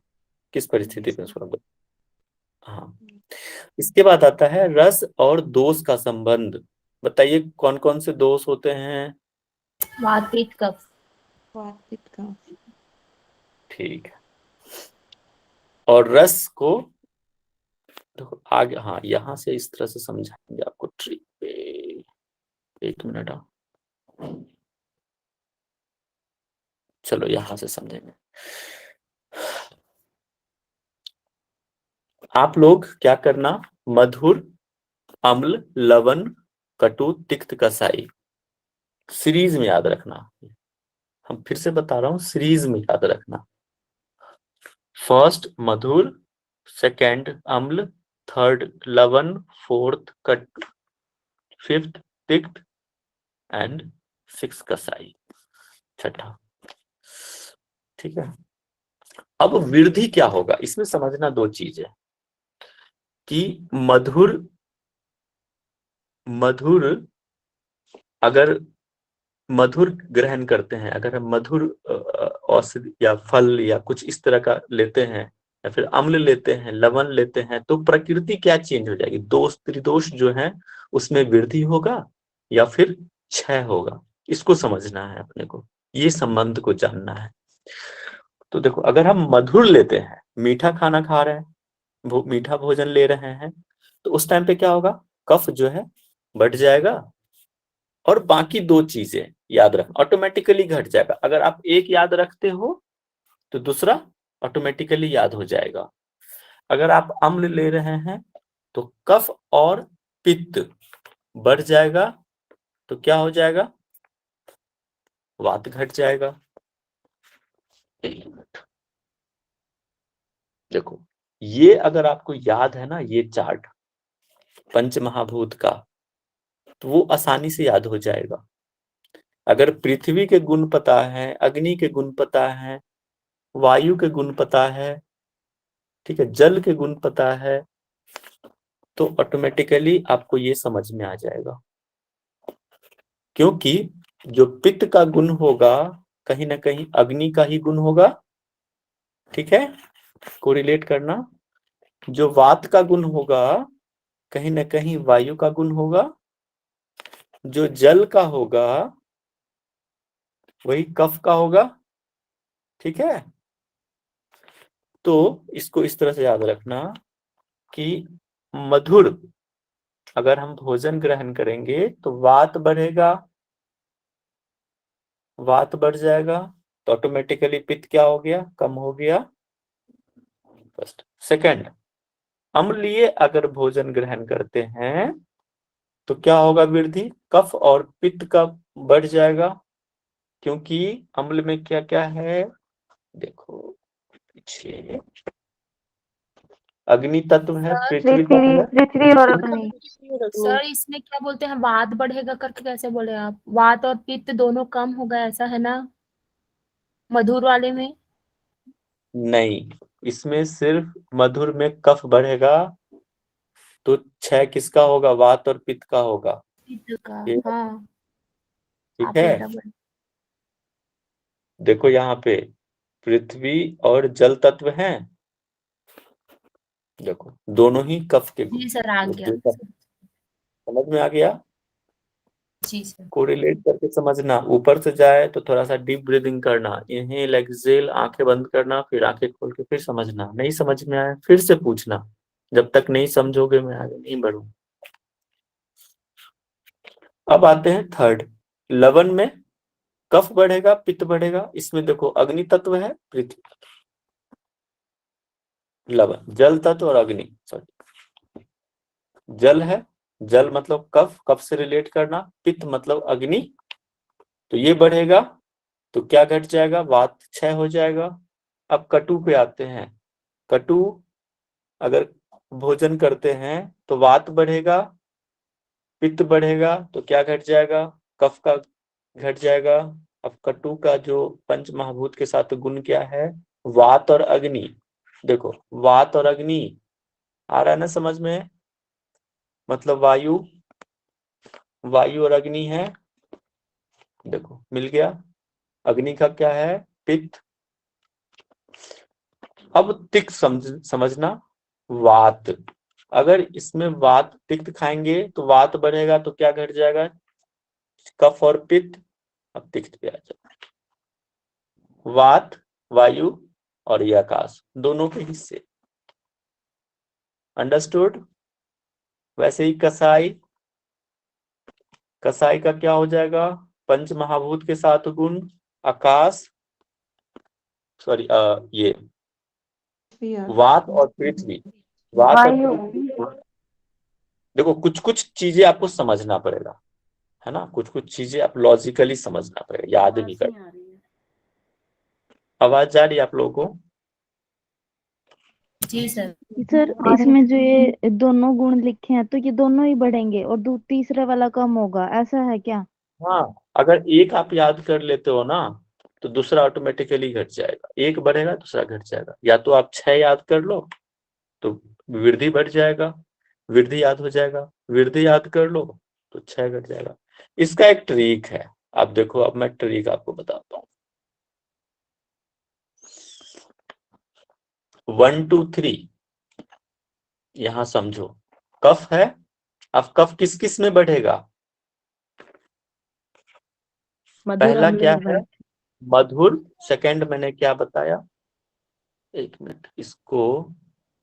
किस परिस्थिति पे उसको। हाँ, इसके बाद आता है रस और दोष का संबंध। बताइए कौन कौन से दोष होते हैं। वात पित्त कफ। वात पित्त कफ। ठीक है। और रस को देखो आगे, हाँ यहाँ से इस तरह से समझाएंगे आपको ट्रिक पे। एक मिनट, चलो यहां से समझेंगे। आप लोग क्या करना, मधुर, अम्ल, लवण, कटु, तिक्त, कसाई सीरीज में याद रखना। हम फिर से बता रहा हूं, सीरीज में याद रखना। फर्स्ट मधुर, सेकंड अम्ल, थर्ड लवण, फोर्थ कटु, फिफ्थ तिक्त एंड सिक्स कसाई, छठा। ठीक है। अब वृद्धि क्या होगा, इसमें समझना दो चीज है कि मधुर अगर मधुर ग्रहण करते हैं, अगर हम मधुर औषधि या फल या कुछ इस तरह का लेते हैं, या फिर अम्ल लेते हैं, लवण लेते हैं, तो प्रकृति क्या चेंज हो जाएगी, दोष त्रिदोष जो है उसमें वृद्धि होगा या फिर क्षय होगा। इसको समझना है अपने को, ये संबंध को जानना है। तो देखो, अगर हम मधुर लेते हैं, मीठा खाना खा रहे हैं, मीठा भोजन ले रहे हैं, तो उस टाइम पे क्या होगा, कफ जो है बढ़ जाएगा, और बाकी दो चीजें याद रख ऑटोमेटिकली घट जाएगा। अगर आप एक याद रखते हो तो दूसरा ऑटोमेटिकली याद हो जाएगा। अगर आप अम्ल ले रहे हैं तो कफ और पित्त बढ़ जाएगा, तो क्या हो जाएगा, वात घट जाएगा। देखो, ये अगर आपको याद है ना, ये चार्ट पंच महाभूत का, तो वो आसानी से याद हो जाएगा। अगर पृथ्वी के गुण पता है, अग्नि के गुण पता है, वायु के गुण पता है, ठीक है, जल के गुण पता है, तो ऑटोमेटिकली आपको ये समझ में आ जाएगा। क्योंकि जो पित्त का गुण होगा कहीं ना कहीं अग्नि का ही गुण होगा, ठीक है, कोरिलेट करना। जो वात का गुण होगा कहीं ना कहीं वायु का गुण होगा, जो जल का होगा वही कफ का होगा, ठीक है। तो इसको इस तरह से याद रखना कि मधुर अगर हम भोजन ग्रहण करेंगे तो वात बढ़ेगा, वात बढ़ जाएगा तो ऑटोमेटिकली पित्त क्या हो गया, कम हो गया। फर्स्ट। सेकंड, अम्लीय अगर भोजन ग्रहण करते हैं तो क्या होगा, वृद्धि, कफ और पित्त का बढ़ जाएगा, क्योंकि अम्ल में क्या क्या है, देखो पीछे, अग्नि तत्व है, पृथ्वी तत्व है, पृथ्वी और अग्नि। सर इसमें क्या बोलते हैं, वात बढ़ेगा करके कैसे बोले आप, वात और पित्त दोनों कम होगा ऐसा है ना मधुर वाले में? नहीं, इसमें सिर्फ मधुर में कफ बढ़ेगा, तो क्षय किसका होगा, वात और पित्त का होगा। पित्त का, ये हाँ। ठीक आप है। उल्टा बोले। देखो यहाँ पे पृथ्वी और जल तत्व हैं, देखो दोनों ही कफ के गुण। जी सर, आ गया। समझ में आ गया। जी सर। कोरिलेट करके समझना, ऊपर से जाए तो थोड़ा सा डीप ब्रीदिंग करना, इनहेल एक्सहेल, आंखें बंद करना, फिर आंखें खोल के फिर समझना। नहीं समझ में आए फिर से पूछना, जब तक नहीं समझोगे मैं आगे नहीं बढ़ूं। अब आते हैं थर्ड, लवण में कफ बढ़ेगा, पित्त बढ़ेगा। इसमें देखो अग्नि तत्व है, पृथ्वी, लवण जल तत्व और अग्नि, सॉरी जल है, जल मतलब कफ, कफ से रिलेट करना, पित्त मतलब अग्नि, तो ये बढ़ेगा तो क्या घट जाएगा, वात क्षय हो जाएगा। अब कटु पे आते हैं, कटु अगर भोजन करते हैं तो वात बढ़ेगा, पित्त बढ़ेगा, तो क्या घट जाएगा, कफ का घट जाएगा। अब कटु का जो पंच महाभूत के साथ गुण क्या है, वात और अग्नि। देखो वात और अग्नि आ रहा है ना समझ में, मतलब वायु, वायु और अग्नि है, देखो मिल गया। अग्नि का क्या है, पित्त। अब तिक्त समझना, वात, अगर इसमें वात तिक्त खाएंगे तो वात बढ़ेगा, तो क्या घट जाएगा, कफ और पित्त। अब तिक्त पे आ जाए, वात वायु, और ये आकाश, दोनों के हिस्से। अंडरस्टूड? वैसे ही कसाई, कसाई का क्या हो जाएगा? पंच महाभूत के 7 गुण, आकाश, सॉरी ये वात और पृथ्वी। वात और पृथ्वी, देखो कुछ कुछ चीजें आपको समझना पड़ेगा, है ना, कुछ कुछ चीजें आप लॉजिकली समझना पड़ेगा, याद भी कर। आवाज जा रही है आप लोगों को? जी सर। सर इसमें जो ये दोनों गुण लिखे हैं तो ये दोनों ही बढ़ेंगे और तीसरा वाला कम होगा, ऐसा है क्या? हाँ, अगर एक आप याद कर लेते हो ना तो दूसरा ऑटोमेटिकली घट जाएगा, एक बढ़ेगा दूसरा घट जाएगा। या तो आप 6 याद कर लो तो वृद्धि बढ़ जाएगा, वृद्धि याद हो जाएगा, वृद्धि याद कर लो तो 6 घट जाएगा। इसका एक ट्रिक है, आप देखो, अब मैं ट्रिक आपको बताता हूँ। 1 2 3 यहां समझो, कफ है। अब कफ किस किस में बढ़ेगा? मधुर पहला अम्ल क्या है? लवण। मधुर। सेकंड मैंने क्या बताया? एक मिनट, इसको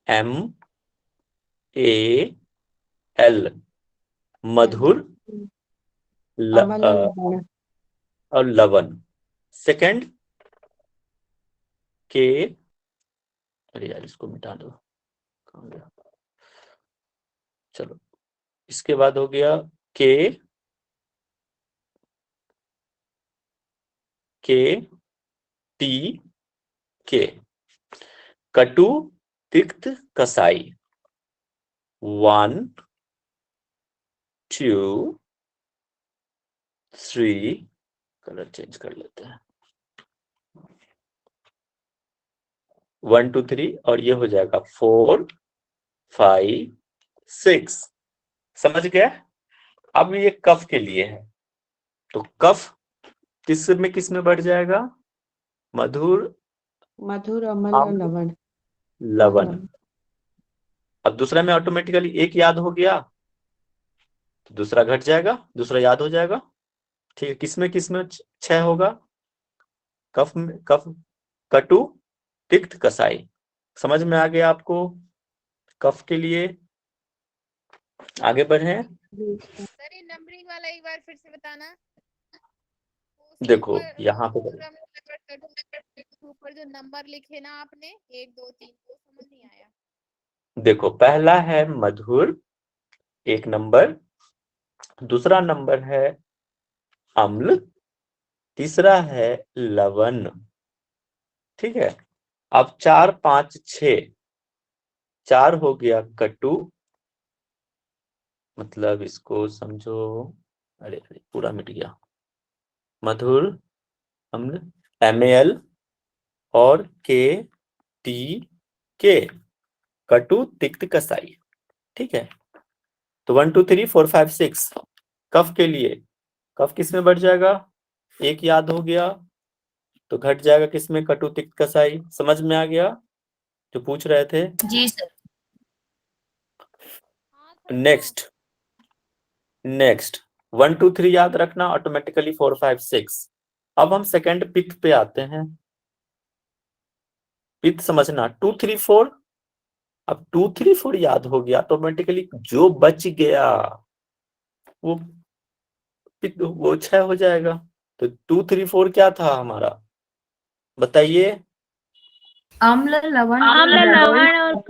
MAL, मधुर अम्ल और लवण। और लवण। सेकंड के, अरे यार इसको मिटा दो, कहाँ गया? चलो, इसके बाद हो गया के टी के, कटु तिक्त कसाई। 1 2 3, कलर चेंज कर लेते हैं, 1 2 3 और ये हो जाएगा 4 5 6। समझ गए? अब ये कफ के लिए है, तो कफ किस में बढ़ जाएगा? मधुर, मधुर, अम्ल और लवण। लवण। अब दूसरा में ऑटोमेटिकली एक याद हो गया तो दूसरा घट जाएगा, दूसरा याद हो जाएगा। ठीक है, किसमें 6 होगा? कफ में, कफ, कटु तिक्त कसाई। समझ में आ गया आपको? कफ के लिए आगे बढ़े। सर ये नंबरिंग वाला एक बार फिर से बताना। देखो यहाँ पे ऊपर जो नंबर लिखे ना आपने 1 2 3, वो समझ नहीं आया। देखो, पहला है मधुर, एक नंबर, दूसरा नंबर है अम्ल, तीसरा है लवण। ठीक है, अब 4 5 6, 4 हो गया कटु, मतलब इसको समझो, अरे पूरा मिट गया, मधुर, अम्ल, MAL और के, कटु तिक्त कसाई। ठीक है, तो 1 2 3 4 5 6 कफ के लिए, कफ किस में बढ़ जाएगा? एक याद हो गया तो घट जाएगा किसमें? कटु तिक्त कसाई। समझ में आ गया जो पूछ रहे थे? जी सर। नेक्स्ट 1 2 3 याद रखना, ऑटोमेटिकली 4 5 6। अब हम सेकंड पित्त पे आते हैं। पित्त समझना 2 3 4। अब 2 3 4 याद हो गया, ऑटोमेटिकली जो बच गया वो पित्त, वो 6 हो जाएगा। तो 2 3 4 क्या था हमारा? बताइए। अम्ल लवण और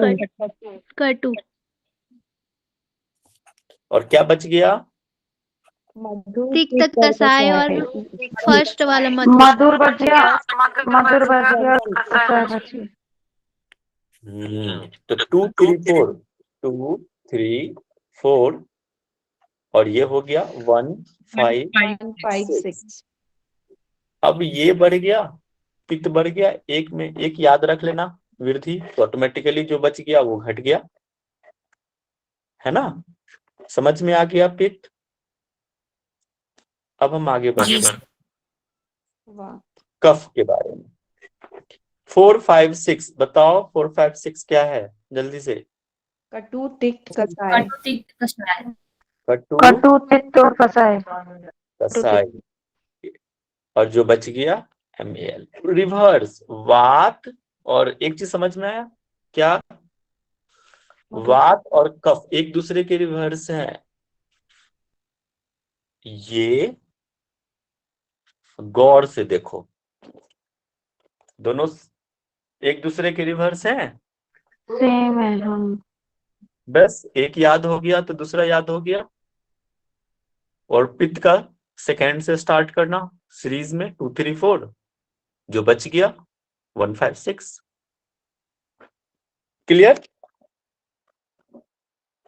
कटु। और क्या बच गया? तिक्त कसाई और फर्स्ट वाला मधुर बच गया, मधुर बच गया, कसाई बच गया। तो 2 3 4, 2 3 4 और ये हो गया 1 5 6। अब ये बढ़ गया, पित्त बढ़ गया, एक में एक याद रख लेना, वृद्धि, तो ऑटोमेटिकली जो बच गया वो घट गया, है ना? समझ में आ गया पित्त? अब हम आगे बढ़ते हैं कफ के बारे में। 4 5 6 बताओ, 4 5 6 क्या है जल्दी से? कटु तिक्त कसाई। कटु तिक्त कसाई। कटु तिक्त और कसाई। कसाई। और जो बच गया MAL। रिवर्स, वात और एक चीज समझ में आया क्या? मधु वात और कफ एक दूसरे के रिवर्स हैं। ये गौर से देखो, दोनों एक दूसरे के रिवर्स हैं। सेम है हम। बस एक याद हो गया तो दूसरा याद हो गया। और पित्त का सेकेंड से स्टार्ट करना सीरीज में 2 3 4, जो बच गया 1 5 6। Clear?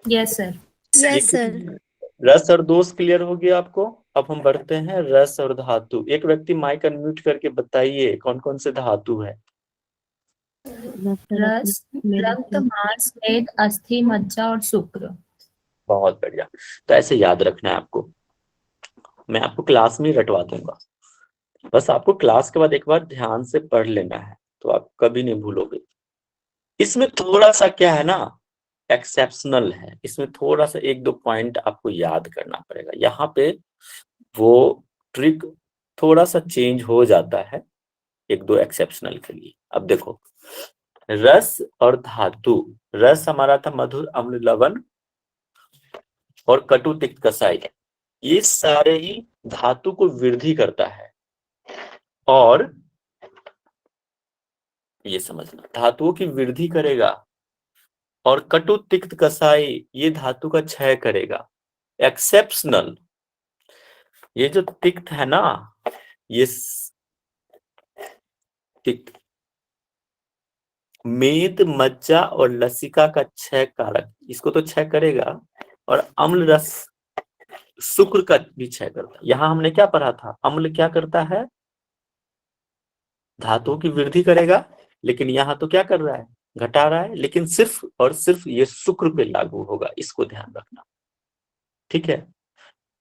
Yes sir. Yes sir. रस और दोष क्लियर हो गया आपको। अब हम बढ़ते हैं रस और धातु। एक व्यक्ति माइक अनम्यूट करके बताइए कौन कौन से धातु है। रस, रक्त, मांस, मेद, अस्थि, मज्जा और शुक्र। बहुत बढ़िया। तो ऐसे याद रखना है आपको, मैं आपको क्लास में ही रटवा दूंगा। बस आपको क्लास के बाद एक बार ध्यान से पढ़ लेना है, तो आप कभी नहीं भूलोगे। इसमें थोड़ा सा क्या है ना, एक्सेप्शनल है। इसमें थोड़ा सा 1 2 पॉइंट आपको याद करना पड़ेगा। यहाँ पे वो ट्रिक थोड़ा सा चेंज हो जाता है 1 2 एक्सेप्शनल के लिए। अब देखो, रस और धातु। रस हमारा था मधुर, अम्ल, लवण और कटु, तिक्त, कसाई। ये सारे ही धातु को वृद्धि करता है। और ये समझना, धातुओं की वृद्धि करेगा। और कटु, तिक्त, कसाई ये धातु का क्षय करेगा। एक्सेप्शनल, ये जो तिक्त है ना, ये तिक्त मेद, मज्जा और लसिका का क्षय कारक, इसको तो क्षय करेगा। और अम्ल रस शुक्र का भी क्षय करता है। यहां हमने क्या पढ़ा था, अम्ल क्या करता है, धातुओं की वृद्धि करेगा। लेकिन यहाँ तो क्या कर रहा है, घटा रहा है। लेकिन सिर्फ और सिर्फ ये शुक्र पे लागू होगा, इसको ध्यान रखना। ठीक है,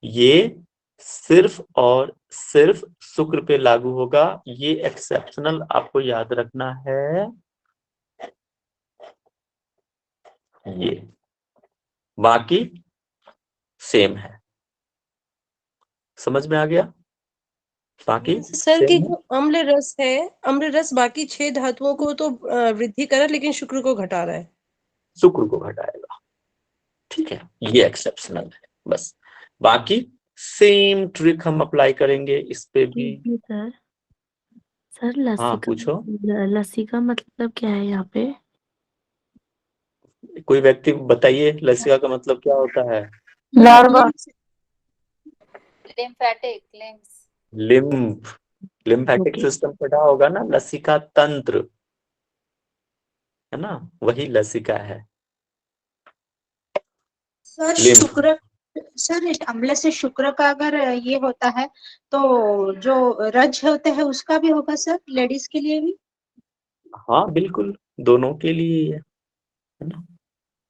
ये सिर्फ और सिर्फ शुक्र पे लागू होगा। ये एक्सेप्शनल आपको याद रखना है। ये बाकी सेम है। समझ में आ गया? बाकी सर की सेम है। जो अम्ल रस है, अम्ल रस बाकी 6 धातुओं को तो वृद्धि कर रहा है, लेकिन शुक्र को घटा रहा है। शुक्र को घटाएगा। ठीक है, ये एक्सेप्शनल है बस। बाकी सेम ट्रिक हम अप्लाई करेंगे इस पे भी। सर सर हाँ पूछो। लस्सी का मतलब क्या है यहाँ पे? कोई व्यक्ति बताइए, लसिका का मतलब क्या होता है? Larva. Lymphatic, limbs. Lymph, lymphatic system पढ़ा होगा ना, लसिका तंत्र है ना, वही लसिका है। Sir lymph. शुक्र, सर अम्ल से शुक्र का अगर ये होता है तो जो रज होते हैं उसका भी होगा सर, लेडीज के लिए भी? हाँ बिल्कुल, दोनों के लिए है ना,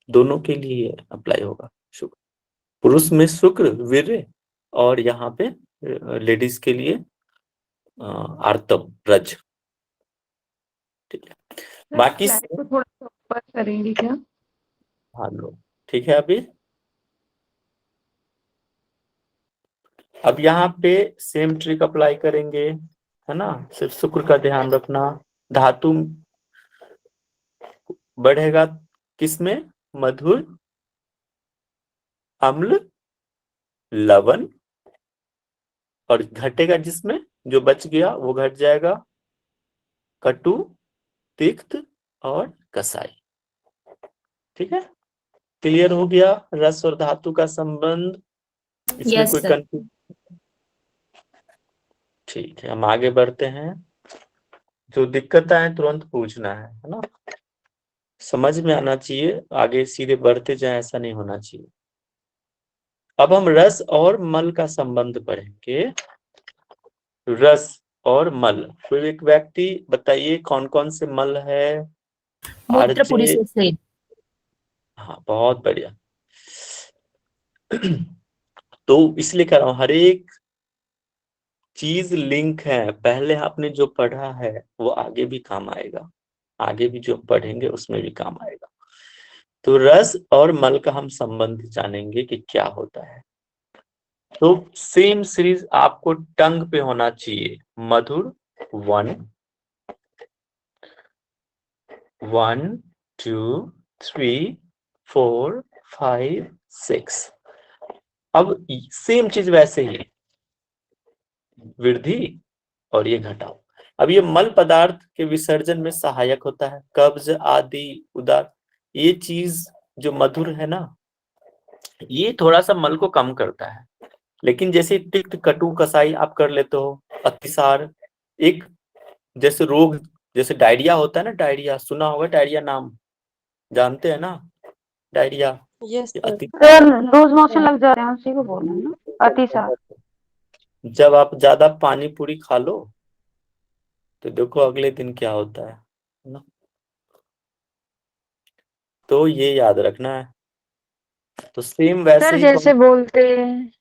दोनों के लिए अप्लाई होगा शुक्र। पुरुष में शुक्र वीर्य, और यहाँ पे लेडीज के लिए आर्तम रज। ठीक है, बाकी स्लाइड को थोड़ा सा ऊपर करेंगे क्या? हाँ लो, ठीक है। अभी अब यहाँ पे सेम ट्रिक अप्लाई करेंगे, है ना। सिर्फ शुक्र का ध्यान रखना। धातु बढ़ेगा किसमें, मधुर, अम्ल, लवण। और घटेगा जिसमें, जो बच गया वो घट जाएगा, कटु, तिक्त और कसाई। ठीक है, क्लियर हो गया रस और धातु का संबंध? इसमें यस कोई सर। कंफ्यूजन? ठीक है, हम आगे बढ़ते हैं। जो दिक्कत आए तुरंत पूछना है ना। समझ में आना चाहिए, आगे सीधे बढ़ते जाए ऐसा नहीं होना चाहिए। अब हम रस और मल का संबंध पढ़ेंगे। रस और मल, कोई एक व्यक्ति बताइए कौन कौन से मल है। मूत्र, पुरुष, आरजे, स्त्री। हाँ बहुत बढ़िया। तो इसलिए कह रहा हूं, हर एक चीज लिंक है। पहले आपने जो पढ़ा है वो आगे भी काम आएगा, आगे भी जो पढ़ेंगे उसमें भी काम आएगा। तो रस और मल का हम संबंध जानेंगे कि क्या होता है। तो सेम सीरीज आपको टंग पे होना चाहिए। मधुर 1, 1 2 3 4 5 6। अब सेम चीज वैसे ही वृद्धि और ये घटाव। अब ये मल पदार्थ के विसर्जन में सहायक होता है, कब्ज आदि उदार। ये चीज जो मधुर है ना, ये थोड़ा सा मल को कम करता है। लेकिन जैसे तिक्त कटु कसाई आप कर लेते हो, अतिसार, एक जैसे रोग, जैसे डायरिया होता है ना, डायरिया सुना होगा, डायरिया नाम जानते हैं ना, डायरिया। यस ये सर। अति सर लूज मोशन लग जा रहे हैं, उसी को बोल रहे हैं ना, अतिसार। जब आप ज्यादा पानी पूरी खा लो तो देखो अगले दिन क्या होता है ना। तो ये याद रखना है। तो सेम वैसे सर ही जैसे बोलते हैं,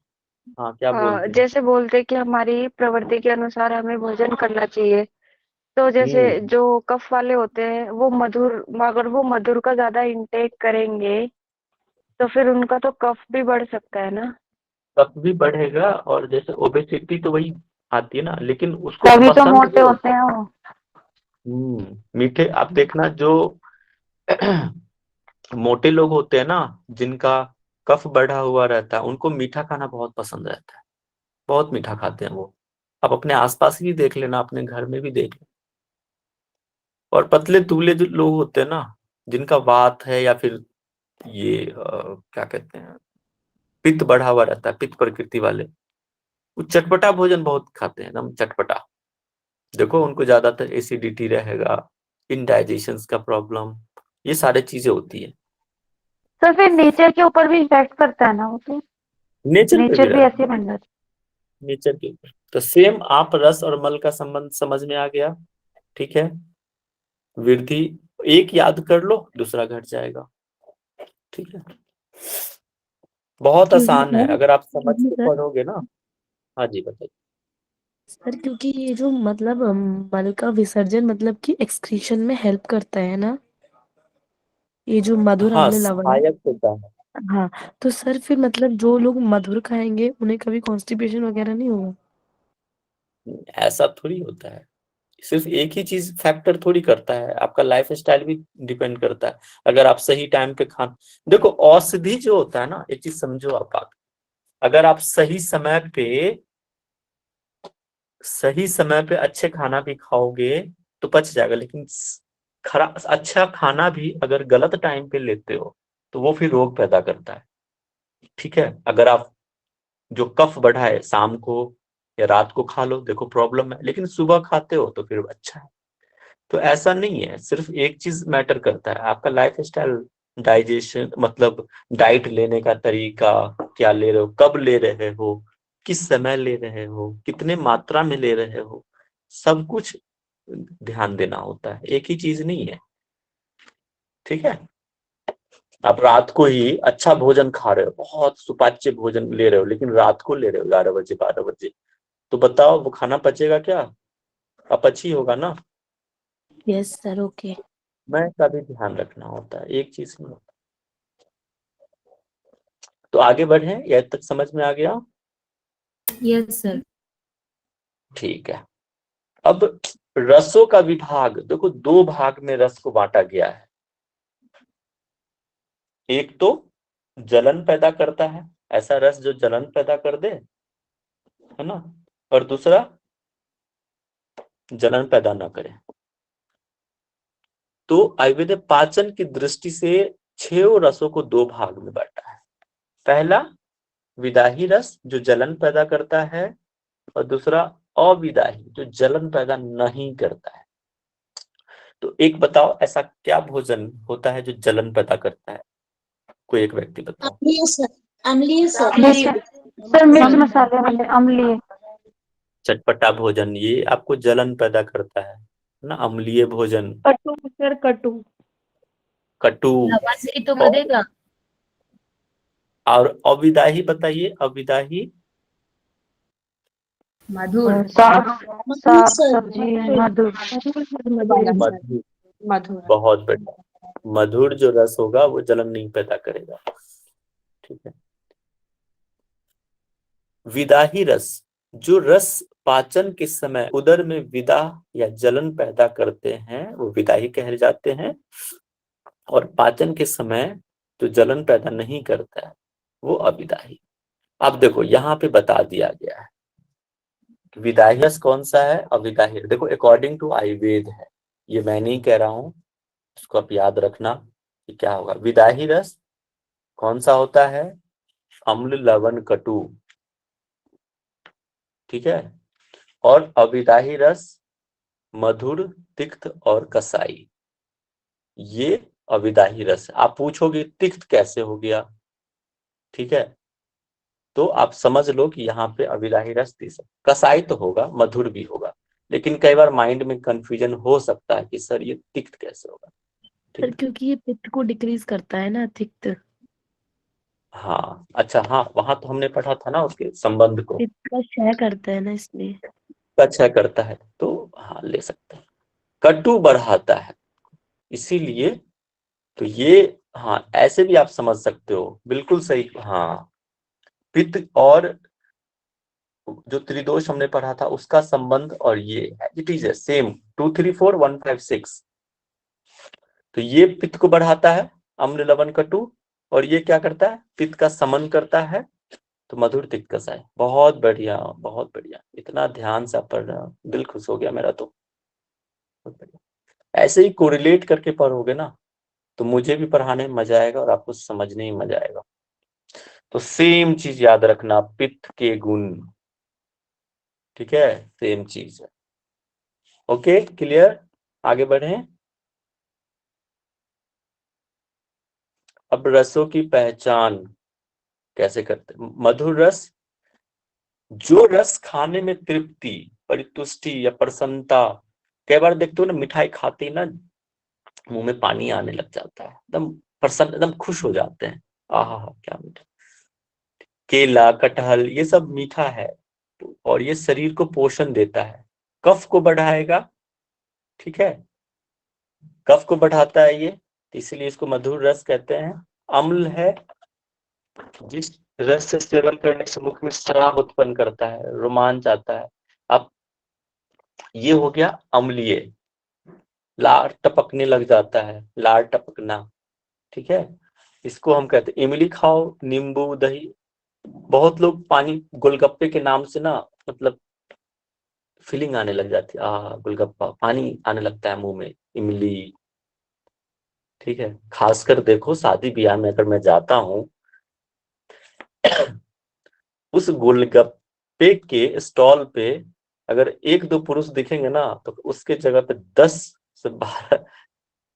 हाँ, क्या बोलते हैं? जैसे बोलते हैं कि हमारी प्रवृत्ति के अनुसार हमें भोजन करना चाहिए, तो जैसे जो कफ वाले होते हैं वो मधुर, अगर वो मधुर का ज्यादा इंटेक करेंगे तो फिर उनका तो कफ भी बढ़ सकता है ना। कफ भी बढ़ेगा, और जैसे ओबेसिटी तो वही आती है ना, लेकिन उसको तभी तो पसंद मोटे जो होते हैं वो। मीठे, आप देखना जो मोटे लोग होते हैं ना, जिनका कफ बढ़ा हुआ रहता है, उनको मीठा खाना बहुत पसंद रहता है, बहुत मीठा खाते हैं वो। आप अपने आसपास ही देख लेना, अपने घर में भी देख लेना। और पतले दुबले जो लोग होते हैं ना, जिनका वात है या फिर ये क्या कहते हैं, पित्त बढ़ा हुआ रहता है, पित्त प्रकृति वाले, वो चटपटा भोजन बहुत खाते हैं, एकदम चटपटा। देखो उनको ज्यादातर एसिडिटी रहेगा, इनडाइजेशन का प्रॉब्लम, ये सारी चीजें होती है। तो फिर नेचर के ऊपर भी इफेक्ट करता है ना वो, तो नेचर पे भी नेचर भी रहता ऐसे बन जाता है, नेचर के ऊपर। तो सेम आप रस और मल का संबंध समझ में आ गया, ठीक है। वृद्धि एक याद कर लो, दूसरा घट जाएगा, ठीक है। बहुत क्योंकि आसान है सर अगर आप समझ क्योंकि के सर पढ़ोगे ना। हाँ जी बताइए। सर क्योंकि ये जो मतलब मल का विसर्जन मतलब कि एक्सक्रीशन में हेल्प करता है ना, ये जो मधुर हाँ, अम्ल लवण है। सहायक होता है। हाँ, तो सर फिर मतलब जो लोग मधुर खाएंगे उन्हें कभी कॉन्स्टिपेशन वगैरह नहीं होगा? ऐसा थोड़ी होता है, सिर्फ एक ही चीज फैक्टर थोड़ी करता है, आपका लाइफ स्टाइल भी डिपेंड करता है। अगर आप सही टाइम पे खाना, देखो औषधि जो होता है ना, एक चीज समझो आप बात, अगर आप सही समय पे अच्छे खाना भी खाओगे तो पच जाएगा, लेकिन खराब अच्छा खाना भी अगर गलत टाइम पे लेते हो तो वो फिर रोग पैदा करता है, ठीक है। अगर आप जो कफ बढ़ाए शाम को या रात को खा लो, देखो प्रॉब्लम है, लेकिन सुबह खाते हो तो फिर अच्छा है। तो ऐसा नहीं है, सिर्फ एक चीज मैटर करता है, आपका लाइफ स्टाइल, डाइजेशन मतलब डाइट लेने का तरीका, क्या ले रहे हो, कब ले रहे हो, किस समय ले रहे हो, कितने मात्रा में ले रहे हो, सब कुछ ध्यान देना होता है, एक ही चीज नहीं है, ठीक है। आप रात को ही अच्छा भोजन खा रहे हो, बहुत सुपाच्य भोजन ले रहे हो, लेकिन रात को ले रहे हो 11 बजे 12 बजे, तो बताओ वो खाना पचेगा क्या? अपच ही होगा ना। Yes sir, okay. मैं का भी ध्यान रखना होता है, एक चीज नहीं होता। तो आगे बढ़े, यह तक समझ में आ गया? Yes sir. ठीक है। अब रसों का विभाग देखो, दो भाग में रस को बांटा गया है। एक तो जलन पैदा करता है, ऐसा रस जो जलन पैदा कर दे, है ना, और दूसरा जलन पैदा ना करे। तो आयुर्वेद पाचन की दृष्टि से 6 रसों को 2 भाग में बांटा है। पहला विदाही रस जो जलन पैदा करता है, और दूसरा अविदाही जो जलन पैदा नहीं करता है। तो एक बताओ, ऐसा क्या भोजन होता है जो जलन पैदा करता है? कोई एक व्यक्ति बताओ। अम्लीय सर, अम्लीय सर। है। सर मिर्च मसाले वाले अम्लीय। चटपटा भोजन ये आपको जलन पैदा करता है ना, अम्लीय भोजन। कटु सर, कटु। कटु। लवण से ही तो मरेगा। और अविदाही बताइए, अविदाही। मधुर। साग सब्जी मधुर। मधुर। बहुत बढ़िया। मधुर जो रस होगा वो जलन नहीं पैदा करेगा, ठीक है। विदाही रस जो रस पाचन के समय उदर में विदा या जलन पैदा करते हैं वो विदाही कहे जाते हैं, और पाचन के समय जो जलन पैदा नहीं करता है वो अविदाही। अब देखो यहाँ पे बता दिया गया है विदाही रस कौन सा है, अविदाही। देखो अकॉर्डिंग टू आयुर्वेद है, ये मैं नहीं कह रहा हूँ, इसको आप याद रखना कि क्या होगा। विदाही रस कौन सा होता है, अम्ल लवण कटु, ठीक है। और अविदाही रस मधुर तिक्त और कसाई, ये अविदाही रस है। आप पूछोगे तिक्त कैसे हो गया, ठीक है, तो आप समझ लो कि यहाँ पे अविदाही रस तीसरा, कसाई तो होगा, मधुर भी होगा, लेकिन कई बार माइंड में कंफ्यूजन हो सकता है कि सर ये तिक्त कैसे होगा, सर क्योंकि ये पित्त को डिक्रीज करता है ना, तिक्त। हाँ अच्छा, हाँ वहां तो हमने पढ़ा था ना उसके संबंध को, पित्त का क्षय करता है ना, इसलिए। अच्छा करता है तो हाँ ले सकते हैं। कटु बढ़ाता है, इसीलिए तो ये, हाँ ऐसे भी आप समझ सकते हो, बिल्कुल सही। हाँ पित्त और जो त्रिदोष हमने पढ़ा था उसका संबंध और ये इट इज सेम 2 3 4 1 5 6। तो ये पित्त को बढ़ाता है अम्ल लवण कटु, और ये क्या करता है, पित्त का समन करता है, तो मधुर तिक्त कसाय। बहुत बढ़िया बहुत बढ़िया, इतना ध्यान से आप पढ़ रहे हो, दिल खुश हो गया मेरा तो, बहुत बढ़िया। ऐसे ही कोरिलेट करके पढ़ोगे ना तो मुझे भी पढ़ाने में मजा आएगा और आपको समझने में मजा आएगा। तो सेम चीज याद रखना, पित्त के गुण, ठीक है, सेम चीज है। ओके क्लियर, आगे बढ़े। अब रसों की पहचान कैसे करते, मधुर रस, जो रस खाने में तृप्ति, परितुष्टि या प्रसन्नता, कई बार देखते हो ना मिठाई खाते ही ना मुंह में पानी आने लग जाता है, एकदम प्रसन्न, एकदम खुश हो जाते हैं, आहा क्या मीठा। केला कटहल ये सब मीठा है, और ये शरीर को पोषण देता है, कफ को बढ़ाएगा, ठीक है, कफ को बढ़ाता है ये, इसलिए इसको मधुर रस कहते हैं। अम्ल है, जिस रस से सेवन करने से मुख में शराब उत्पन्न करता है, रोमांच आता है। अब ये हो गया अम्लीय, लार टपकने लग जाता है, लार टपकना, ठीक है, इसको हम कहते हैं। इमली खाओ, नींबू दही, बहुत लोग पानी गोलगप्पे के नाम से ना मतलब फीलिंग आने लग जाती है, गोलगप्पा, पानी आने लगता है मुंह में, इमली, ठीक है। खासकर देखो शादी ब्याह में अगर मैं जाता हूँ उस गोलगप्पे के स्टॉल पे अगर 1-2 पुरुष दिखेंगे ना तो उसके जगह पे 10 से 12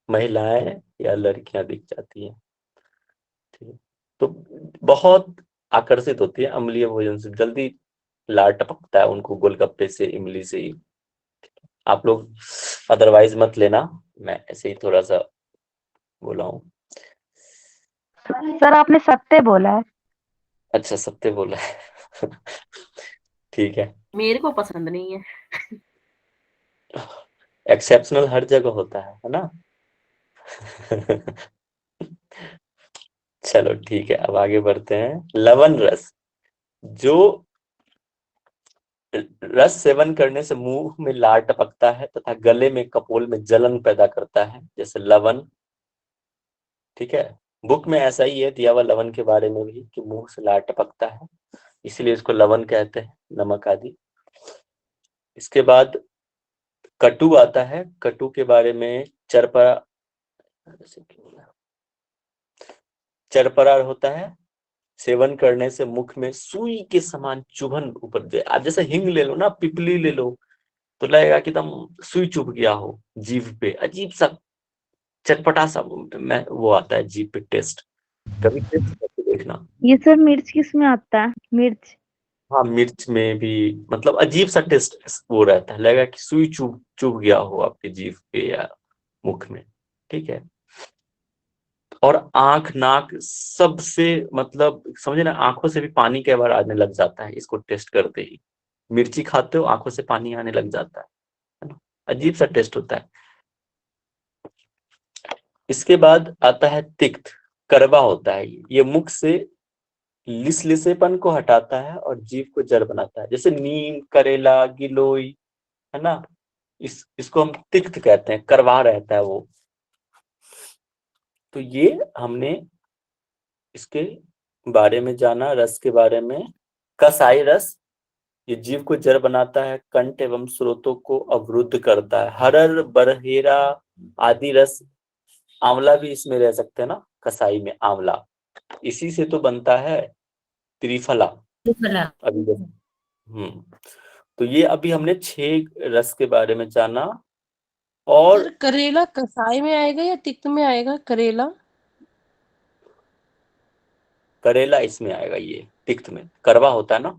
महिलाएं या लड़कियां दिख जाती हैं, ठीक है। तो बहुत आकर्षित होती है अम्लीय भोजन से, जल्दी लार टपकता है उनको गोलगप्पे से, इमली से ही। आप लोग अदरवाइज मत लेना, मैं ऐसे ही थोड़ा सा बोला हूँ। सर आपने सत्य बोला है। अच्छा सत्य बोला है ठीक है, मेरे को पसंद नहीं है। एक्सेप्शनल हर जगह होता है ना चलो ठीक है, अब आगे बढ़ते हैं। लवण रस, जो रस सेवन करने से मुंह में लार टपकता है तथा गले में कपोल में जलन पैदा करता है, जैसे लवण, ठीक है। बुक में ऐसा ही है दिया हुआ लवण के बारे में भी कि मुंह से लार टपकता है, इसलिए इसको लवण कहते हैं, नमक आदि। इसके बाद कटु आता है, कटु के बारे में चरपरा होता है, सेवन करने से मुख में सुई के समान चुभन ऊपर, आप जैसे हिंग ले लो ना, पिपली ले लो, तो लगेगा कि एकदम सुई चुभ गया हो जीभ पे, अजीब सा चटपटा सा मैं वो आता है जीभ पे टेस्ट, कभी टेस्ट करके देखना। ये सर मिर्च किस में आता है, मिर्च? हाँ मिर्च में भी मतलब अजीब सा टेस्ट वो रहता है, लगेगा कि सुई चुभ चुभ गया हो आपके जीभ पे या मुख में, ठीक है। और आंख नाक सबसे मतलब समझे ना, आंखों से भी पानी कई बार आने लग जाता है इसको टेस्ट करते ही, मिर्ची खाते हो आंखों से पानी आने लग जाता है ना, अजीब सा टेस्ट होता है। इसके बाद आता है तिक्त, कड़वा होता है, ये मुख से लिसलिसेपन को हटाता है और जीव को जड़ बनाता है। जैसे नीम, करेला, गिलोय, है ना, इसको हम तिक्त कहते हैं, करवा रहता है वो। तो ये हमने इसके बारे में जाना, रस के बारे में। कसाई रस, ये जीव को जड़ बनाता है, कंठ एवं स्रोतों को अवरुद्ध करता है। हरर, बरहेरा आदि रस, आंवला भी इसमें रह सकते हैं ना, कसाई में आंवला, इसी से तो बनता है त्रिफला। अभी तो ये अभी हमने 6 रस के बारे में जाना। और सर करेला कसाई में आएगा या तिक्त में आएगा? करेला करेला इसमें आएगा, ये तिक्त में। करवा होता है ना,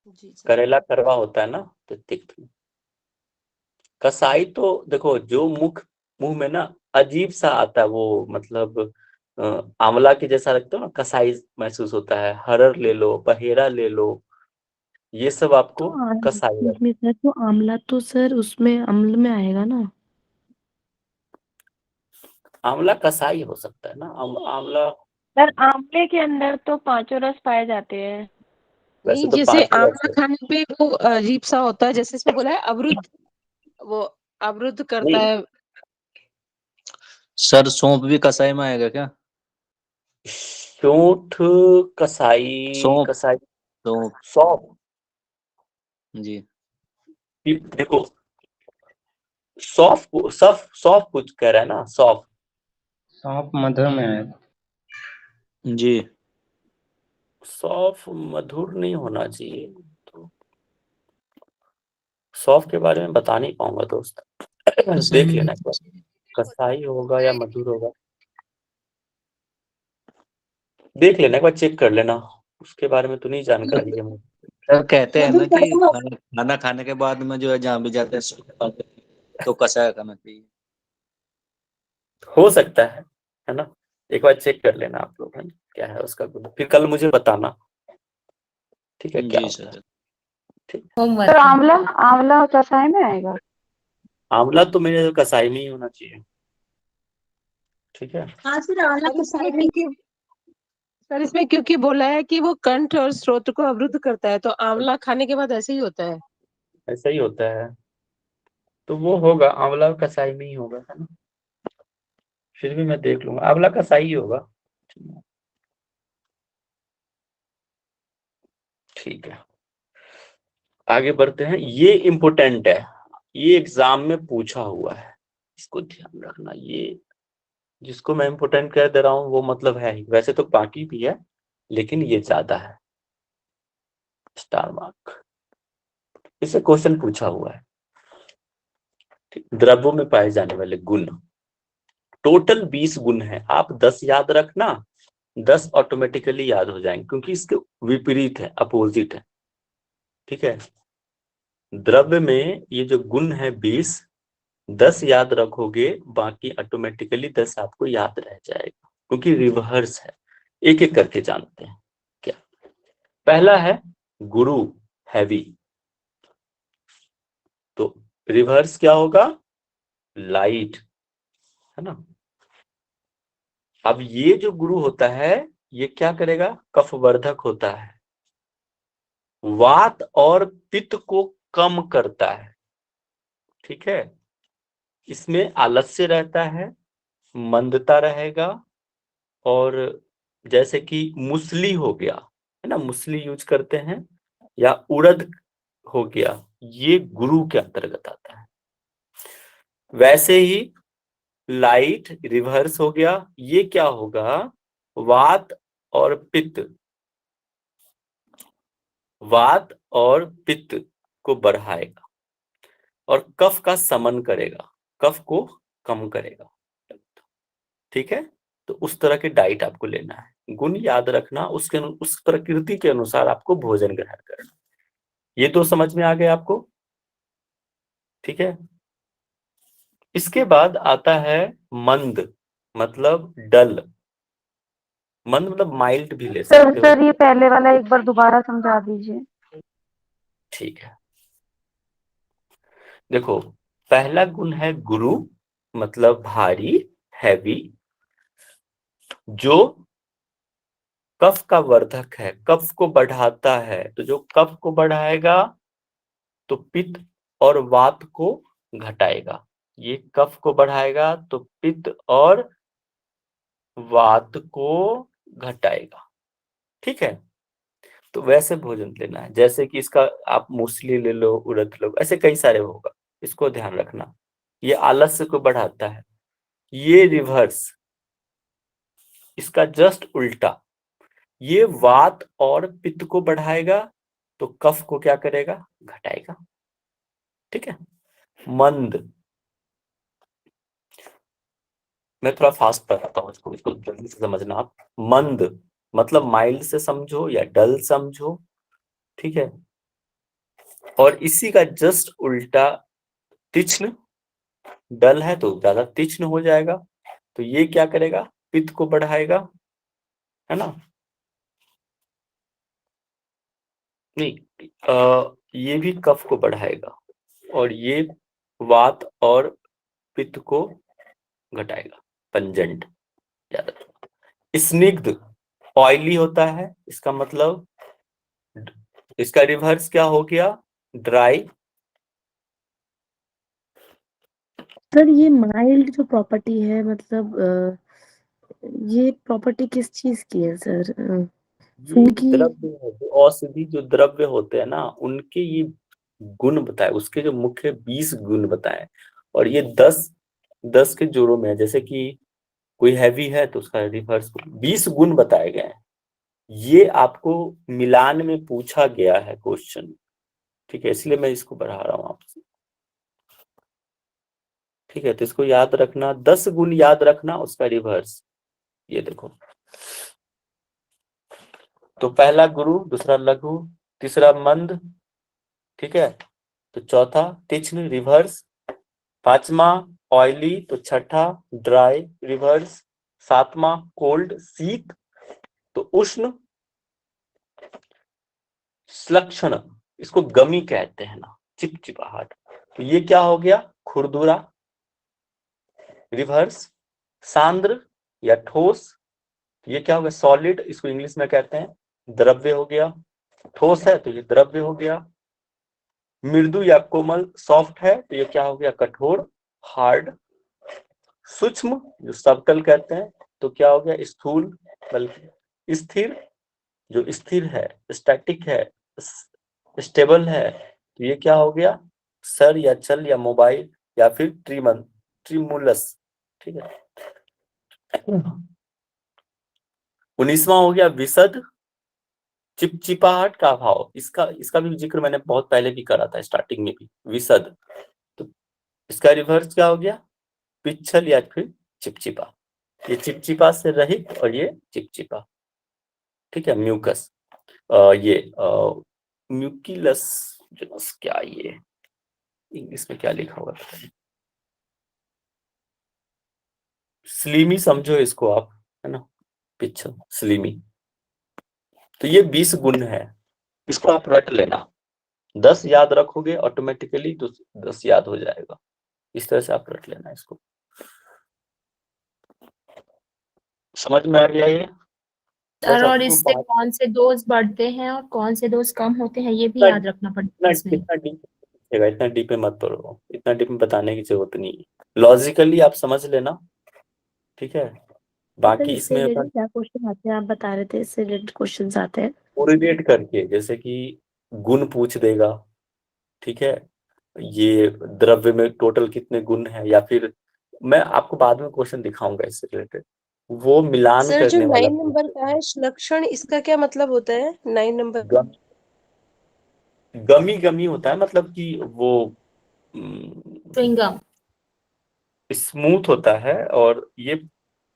जी सर। करेला करवा होता है ना, तो तिक्त में। कसाई तो देखो, जो मुंह में ना अजीब सा आता है वो, मतलब आंवला के जैसा लगता है ना, कसाई महसूस होता है। हरर ले लो, बहेरा ले लो, ये सब तो आपको कसाई रस। इसमें सर तो आंवला तो सर उसमें अम्ल में आएगा ना। आंवला कसाई हो सकता है ना, आंवला। सर आंवले के अंदर तो 5 रस पाए जाते हैं। वैसे नहीं, तो जैसे 5 रस आंवला है। खाने पे वो अजीब सा होता है, जैसे इसमें बोला है अवरुद्ध, वो अवरुद्ध करता नहीं, है। सर सौंफ भी कसाई में आएगा क्या? सूंठ कसाई, सौंफ, कसाई सौंफ सौंफ। जी। देखो, सौंफ कुछ कह रहा है ना, सौंफ। सौंफ मधुर में आएगा। जी। सौंफ मधुर नहीं होना चाहिए, तो सौंफ के बारे में बता नहीं पाऊंगा दोस्त। कसाई देख में लेना एक बार, कसाई होगा या मधुर होगा, देख लेना एक बार, चेक कर लेना। उसके बारे में तो नहीं जानकारी है मुझे। सर कहते हैं ना मधुर कि कैसा? खाना खाने के बाद में जो है जहाँ भी जाते हैं सौंफ खाते हैं, तो कसाया खाना चाहिए। हो सकता है ना, एक बार चेक कर लेना आप लोग, है ना, क्या है उसका गुण, फिर कल मुझे बताना, ठीक है, क्या जी होता है। सर। ठीक। सर आंवला आंवला कसाई में आएगा। आंवला तो मेरे कसाई में ही होना चाहिए, ठीक है। हाँ सर, आंवला सर कसाई इसमें में। क्योंकि सर इसमें क्योंकि बोला है कि वो कंठ और स्रोत को अवरुद्ध करता है, तो आंवला खाने के बाद ऐसे ही होता है। ऐसा ही होता है, तो वो होगा आंवला कसाई में ही होगा, है ना। फिर भी मैं देख लूंगा, आंवला कसाई ही होगा। ठीक है, आगे बढ़ते हैं। ये इम्पोर्टेंट है, ये एग्जाम में पूछा हुआ है, इसको ध्यान रखना। ये जिसको मैं इम्पोर्टेंट कह दे रहा हूँ वो मतलब है ही, वैसे तो बाकी भी है लेकिन ये ज्यादा है। स्टार मार्क, इससे क्वेश्चन पूछा हुआ है। द्रव्यों में पाए जाने वाले गुण, टोटल 20 गुण है। आप 10 याद रखना, 10 ऑटोमेटिकली याद हो जाएंगे, क्योंकि इसके विपरीत है, अपोजिट है, ठीक है। द्रव्य में ये जो गुण है 20, 10 याद रखोगे, बाकी ऑटोमेटिकली 10 आपको याद रह जाएगा, क्योंकि रिवर्स है। एक एक करके जानते हैं। क्या पहला है? गुरु, हैवी। तो रिवर्स क्या होगा? लाइट, है ना। अब ये जो गुरु होता है, ये क्या करेगा? कफवर्धक होता है, वात और पित्त को कम करता है, ठीक है। इसमें आलस्य रहता है, मंदता रहेगा, और जैसे कि मूसली हो गया, है ना, मूसली यूज करते हैं, या उड़द हो गया, ये गुरु के अंतर्गत आता है। वैसे ही लाइट रिवर्स हो गया, ये क्या होगा? वात और पित्त, वात और पित्त को बढ़ाएगा और कफ का समन करेगा, कफ को कम करेगा, ठीक है। तो उस तरह के डाइट आपको लेना है। गुण याद रखना, उसके उस प्रकृति के अनुसार आपको भोजन ग्रहण करना। ये तो समझ में आ गया आपको, ठीक है। इसके बाद आता है मंद, मतलब डल। मंद मतलब माइल्ड भी ले सकते हो, सर ये पहले वाला एक बार दोबारा समझा दीजिए। ठीक है। देखो, पहला गुण है गुरु, मतलब भारी, हैवी, जो कफ का वर्धक है, कफ को बढ़ाता है। तो जो कफ को बढ़ाएगा तो पित्त और वात को घटाएगा। ये कफ को बढ़ाएगा तो पित्त और वात को घटाएगा। ठीक है, तो वैसे भोजन लेना है, जैसे कि इसका आप मूसली ले लो, उड़द लो, ऐसे कई सारे होगा, इसको ध्यान रखना। ये आलस्य को बढ़ाता है, ये रिवर्स, इसका जस्ट उल्टा, ये वात और पित्त को बढ़ाएगा तो कफ को क्या करेगा, घटाएगा। ठीक है, मंद, मैं थोड़ा फास्ट पढ़ाता हूँ इसको जल्दी से समझना आप। मंद मतलब माइल्ड से समझो या डल समझो। ठीक है, और इसी का जस्ट उल्टा तीक्ष्ण, डल है तो ज्यादा तीक्ष्ण हो जाएगा, तो ये क्या करेगा, पित्त को बढ़ाएगा, है ना। नहीं, ये भी कफ को बढ़ाएगा और ये वात और पित्त को घटाएगा, पंजेंट ज्यादा। स्निग्ध ऑयली होता है, इसका मतलब इसका रिवर्स क्या हो गया, ड्राई। सर ये माइल्ड जो प्रॉपर्टी है मतलब ये प्रॉपर्टी किस चीज की है सर? ये फूड की? द्रव्य है, जो औषधि जो द्रव्य होते हैं ना, उनके ये गुण बताए, उसके जो मुख्य 20 गुण बताए, और ये 10 के जोड़ों में है। जैसे कि कोई हैवी है तो उसका रिवर्स 20 गुण बताए गए हैं। ये आपको मिलान में पूछा गया है क्वेश्चन। ठीक है, इसलिए मैं इसको बढ़ा रहा हूँ आपसे। ठीक है, तो इसको याद रखना, 10 गुण याद रखना, उसका रिवर्स। ये देखो, तो पहला गुरु, दूसरा लघु, तीसरा मंद, ठीक है, तो चौथा तीक्ष्ण रिवर्स, पांचवा ऑयली, तो छठा ड्राई रिवर्स, सातवां कोल्ड शीत, तो उष्ण, श्लक्षण, इसको गमी कहते हैं ना, चिपचिपाहट, तो ये क्या हो गया, खुरदुरा रिवर्स, सांद्र या ठोस, ये क्या हो गया, सॉलिड, इसको इंग्लिश में कहते हैं द्रव्य हो गया, ठोस है तो ये द्रव्य हो गया, मृदु या कोमल सॉफ्ट है तो ये क्या हो गया, कठोर हार्ड, सूक्ष्म जो सबटल कहते हैं तो क्या हो गया, स्थूल, बल्कि स्थिर जो स्थिर है, स्टैटिक है, स्टेबल है तो ये क्या हो गया, सर या चल या मोबाइल या फिर ट्रिमुलस। ठीक है, 19वां हो गया विशद, चिपचिपाहट का भाव, इसका भी जिक्र मैंने बहुत पहले भी करा था, स्टार्टिंग में भी, विशद, तो इसका रिवर्स क्या हो गया, पिच्छल या फिर चिपचिपा, ये चिपचिपा से रहित और ये चिपचिपा। ठीक है, म्यूकस, ये म्यूकिलस जनस, क्या ये इंग्लिश में क्या लिखा हुआ है, स्लीमी समझो इसको आप, है ना, पिच्छल स्लीमी। तो ये 20 गुण है, इसको आप रट लेना, 10 याद रखोगे ऑटोमेटिकली तो 10 याद हो जाएगा। इस तरह से आप रट लेना इसको। समझ में आ गया ये? सर और इससे कौन से दोष बढ़ते हैं और कौन से दोष कम होते हैं ये भी याद रखना पड़ता है इसमें। इतना डीप में मत पढ़ो, इतना डीप में बताने की जरूरत नहीं है, लॉजिकली आप समझ लेना। ठीक है, बाकी इसमें क्या क्वेश्चन आते हैं, आप बता रहे थे इससे रिलेटेड क्वेश्चंस आते हैं कोरिलेट करके, जैसे कि गुण पूछ देगा। ठीक है, ये द्रव्य में टोटल कितने गुण हैं, या फिर मैं आपको बाद में क्वेश्चन दिखाऊंगा इससे रिलेटेड, वो मिलान सर जो करने वाला 9 नंबर का है लक्षण, इसका क्या मतलब होता है 9 नंबर का? गमी गमी होता है, मतलब कि वो च्युइंगम स्मूथ होता है, और ये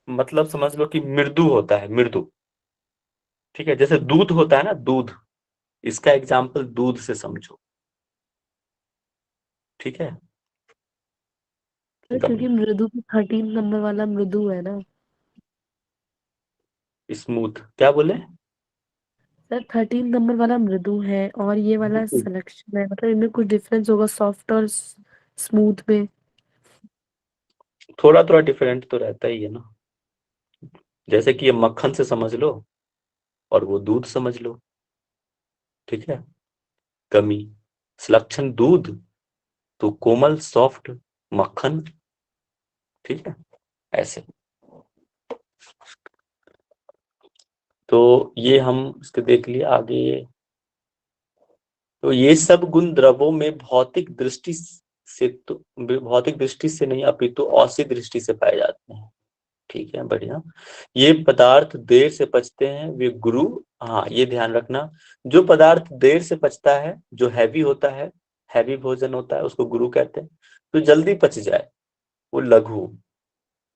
मतलब समझ लो कि मृदु होता है, मृदु। ठीक है, जैसे दूध होता है ना, दूध, इसका एग्जाम्पल दूध से समझो। ठीक है, क्योंकि मृदु 13 नंबर वाला मृदु है ना स्मूथ, क्या बोले सर, 13 नंबर वाला मृदु है और ये वाला सिलेक्शन है, मतलब इनमें कुछ डिफरेंस होगा सॉफ्ट और स्मूथ में? थोड़ा थोड़ा डिफरेंट तो रहता ही है ना, जैसे कि ये मक्खन से समझ लो, और वो दूध समझ लो, ठीक है। गमी, लक्षण दूध, तो कोमल सॉफ्ट मक्खन, ठीक है, ऐसे। तो ये हम इसके देख लिए आगे। तो ये सब गुण द्रवों में भौतिक दृष्टि से नहीं अपितु औषधि दृष्टि से पाए जाते हैं, ठीक है, बढ़िया। ये पदार्थ देर से पचते हैं वे गुरु, हाँ ये ध्यान रखना, जो पदार्थ देर से पचता है, जो हैवी होता है, हैवी भोजन होता है, उसको गुरु कहते हैं। तो जल्दी पच जाए वो लघु,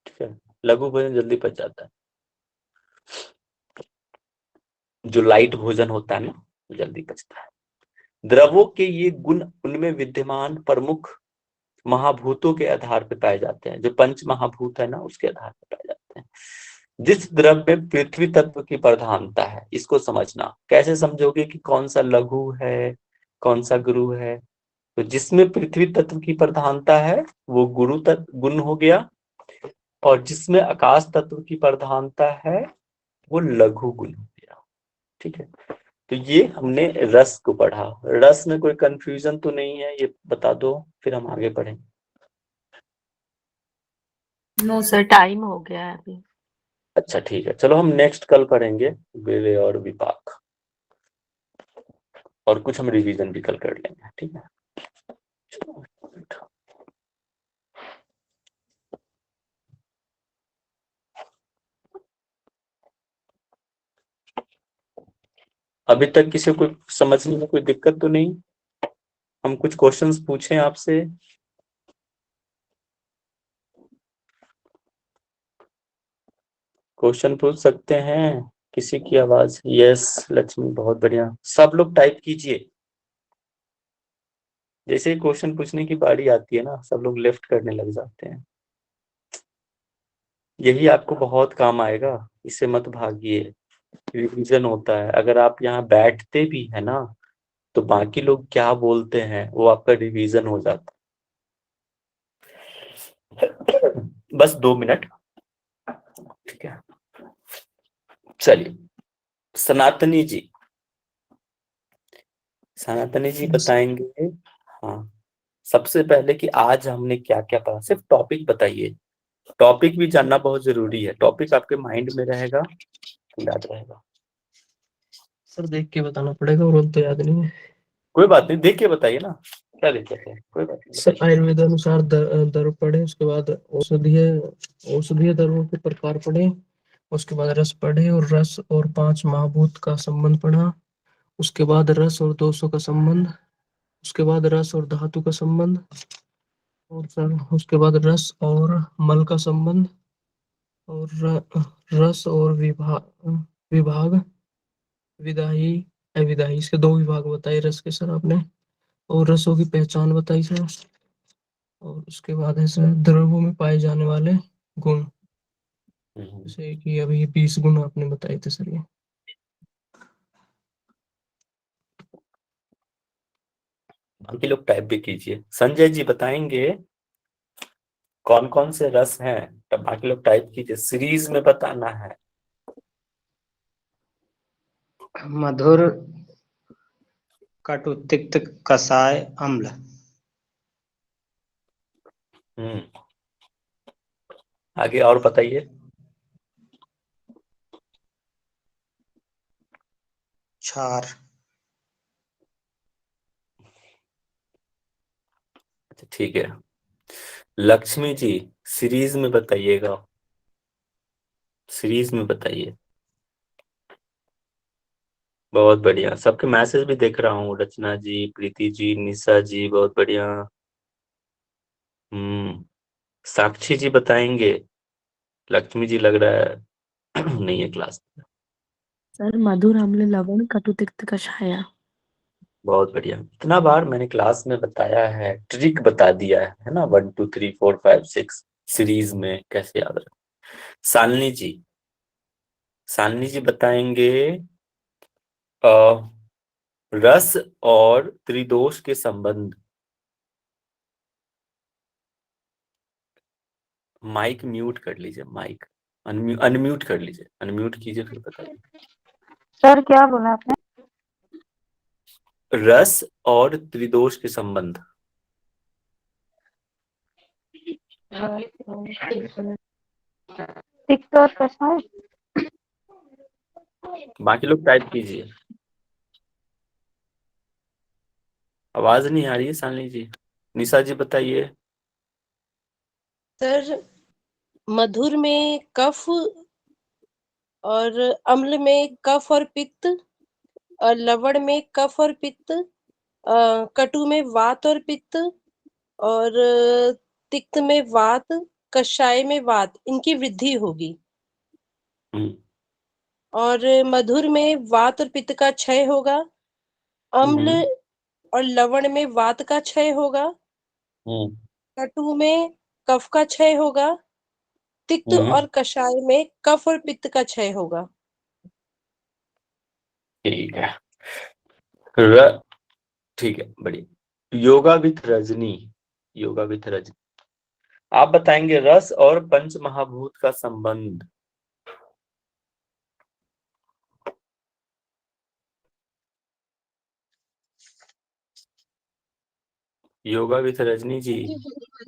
ठीक है, लघु भोजन जल्दी पच जाता है। जो लाइट भोजन होता है ना, जल्दी पचता है। द्रवों के ये गुण उनमें विद्यमान प्रमुख महाभूतों के आधार पर पाए जाते हैं, जो पंच महाभूत है ना, उसके आधार पर पाए जाते हैं। जिस द्रव में पृथ्वी तत्व की प्रधानता है, इसको समझना। कैसे समझोगे कि कौन सा लघु है, कौन सा गुरु है? तो जिसमें पृथ्वी तत्व की प्रधानता है वो गुरु तत्व गुण हो गया, और जिसमें आकाश तत्व की प्रधानता है वो लघु गुण हो गया, ठीक है। तो ये हमने रस को पढ़ा। रस में कोई कंफ्यूजन तो नहीं है, ये बता दो, फिर हम आगे बढ़ें। नो सर, टाइम हो गया है अभी। अच्छा ठीक है, चलो हम नेक्स्ट कल पढ़ेंगे विलय और विपाक, और कुछ हम रिवीजन भी कल कर लेंगे, ठीक है। अभी तक किसी को समझने में कोई दिक्कत तो नहीं? हम कुछ क्वेश्चंस पूछें आपसे? क्वेश्चन पूछ सकते हैं? किसी की आवाज? यस लक्ष्मी, बहुत बढ़िया, सब लोग टाइप कीजिए। जैसे ही क्वेश्चन पूछने की बारी आती है ना, सब लोग लेफ्ट करने लग जाते हैं। यही आपको बहुत काम आएगा, इससे मत भागिए। रिवीजन होता है, अगर आप यहाँ बैठते भी है ना, तो बाकी लोग क्या बोलते हैं वो आपका रिवीजन हो जाता है। बस 2 मिनट, ठीक है। चलिए सनातनी जी, सनातनी जी बताएंगे। हाँ, सबसे पहले कि आज हमने क्या क्या पढ़ा, सिर्फ टॉपिक बताइए। टॉपिक भी जानना बहुत जरूरी है, टॉपिक आपके माइंड में रहेगा, याद रहेगा। सर देख के बताना पड़ेगा, और तो याद नहीं है। कोई बात नहीं, देख के बताइए ना, क्या दिक्कत है, कोई बात नहीं। सर आयुर्वेद अनुसार दर पढ़े, उसके बाद औषधीय दरों के प्रकार पढ़े, उसके बाद रस पढ़े, और रस और 5 महाभूत का संबंध पढ़ा, उसके बाद रस और दोषों का संबंध, उसके बाद रस और धातु का संबंध, और सर उसके बाद रस और मल का संबंध, और रस और विभाग विदाई अविदाई, इसके 2 विभाग बताए रस के सर आपने, और रसों की पहचान बताई सर, और उसके बाद है सर द्रव्यों में पाए जाने वाले गुण, जैसे कि अभी 20 गुण आपने बताए थे सर। ये बाकी लोग टाइप भी कीजिए। संजय जी बताएंगे कौन कौन से रस हैं, तब बाकी लोग टाइप कीजिए, सीरीज में बताना है। मधुर, कटु, तिक्त, कसाय, अम्ल। आगे और बताइए। क्षार। अच्छा ठीक है, लक्ष्मी जी सीरीज में बताइएगा, सीरीज में बताइए। बहुत बढ़िया, सबके मैसेज भी देख रहा हूँ, रचना जी, प्रीति जी, निशा जी, बहुत बढ़िया। साक्षी जी बताएंगे, लक्ष्मी जी लग रहा है नहीं है क्लास में। सर मधुर अम्ल लवण कटु तिक्त कषाय। बहुत बढ़िया, इतना बार मैंने क्लास में बताया है, ट्रिक बता दिया है ना, 1 2 3 4 5 6 सीरीज में कैसे याद रखें। शालिनी जी, शालिनी जी बताएंगे रस और त्रिदोष के संबंध। माइक म्यूट कर लीजिए, माइक अनम्यूट कर लीजिए, अनम्यूट कीजिए फिर बताइए। सर क्या बोला आपने? रस और त्रिदोष के संबंध। तिक्त और कसाय। बाकी लोग टाइप कीजिए। आवाज नहीं आ रही है शालिनी जी। निशा जी बताइए। सर मधुर में कफ और अम्ल में कफ और पित्त, और लवण में कफ और पित्त, कटु में वात और पित्त, और तिक्त में वात, कषाय में वात, इनकी वृद्धि होगी। और मधुर में वात और पित्त का क्षय होगा। अम्ल और लवण में वात का क्षय होगा। कटु में कफ का क्षय होगा। तिक्त और कषाय में कफ और पित्त का क्षय होगा। ठीक है। ठीक है, बढ़िया। Yoga with Rajni, yoga with Rajni. आप बताएंगे रस और पंच महाभूत का संबंध। Yoga with Rajni ji.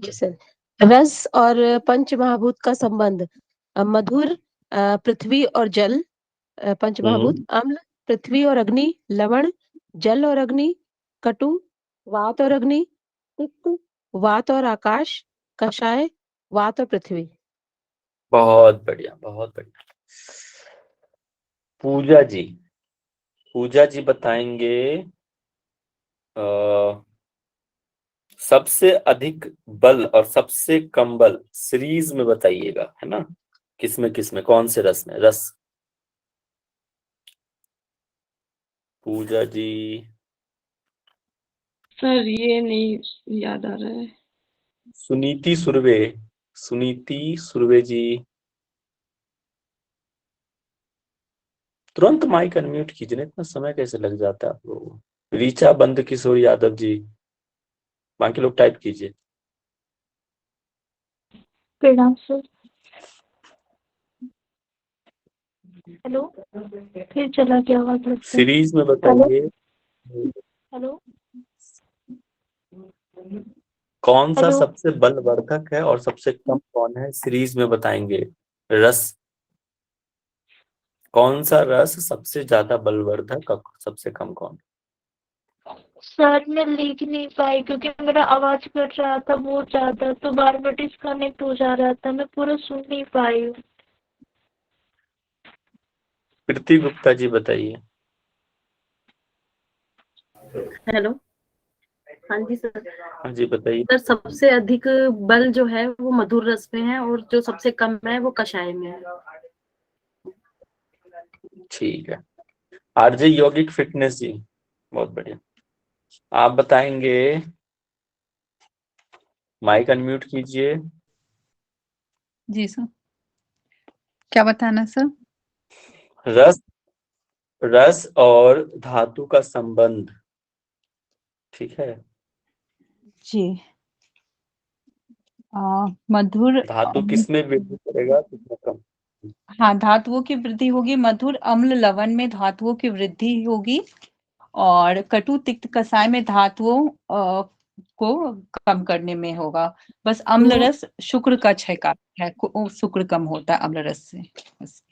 Sir रस और पंच महाभूत का संबंध, मधुर पृथ्वी और जल, पंच महाभूत, अम्ल पृथ्वी और अग्नि, लवण जल और अग्नि, कटु वात और अग्नि, तिक्त वात और आकाश, कषाय वात और पृथ्वी। बहुत बढ़िया, बहुत बढ़िया। पूजा जी, पूजा जी बताएंगे सबसे अधिक बल और सबसे कम बल सीरीज में बताइएगा, है ना। किसमें कौन से रस में? रस। पूजा जी। सर ये नहीं याद आ रहा है। सुनीति सुरवे जी, तुरंत माइक अनम्यूट कीजिए, इतना समय कैसे लग जाता है आप लोगों को। रीचा बंद किशोर यादव जी, बाकी लोग टाइप कीजिए। प्रणाम सर। हेलो, फिर चला गया आवाज लगता है। सीरीज में बताइए। हेलो, कौन सा हेलो। सबसे बलवर्धक है और सबसे कम कौन है, सीरीज में बताएंगे। रस, कौन सा रस सबसे ज्यादा बलवर्धक और सबसे कम कौन? सर मैं लिख नहीं पाई क्योंकि मेरा आवाज कट रहा था बहुत ज्यादा, तो बार बार डिस्कनेक्ट हो जा रहा था, मैं पूरा सुन नहीं पाई हूँ। प्रीति गुप्ता जी बताइए। हेलो। हाँ जी सर। हाँ जी बताइए। सर सबसे अधिक बल जो है वो मधुर रस में है और जो सबसे कम है वो कषाय में है। ठीक है। आरजे यौगिक फिटनेस जी, बहुत बढ़िया। आप बताएंगे, माइक अनम्यूट कीजिए। जी सर, क्या बताना सर? रस और धातु का संबंध। ठीक है। जी। मधुर धातु किसमें वृद्धि करेगा, किसमें कम? हाँ, धातुओं की वृद्धि होगी। मधुर अम्ल लवण में धातुओं की वृद्धि होगी, और कटु तिक्त कसाय में धातुओं को कम करने में होगा। बस अम्ल रस शुक्र का क्षयकारक है, शुक्र कम होता है अम्ल रस से। बस।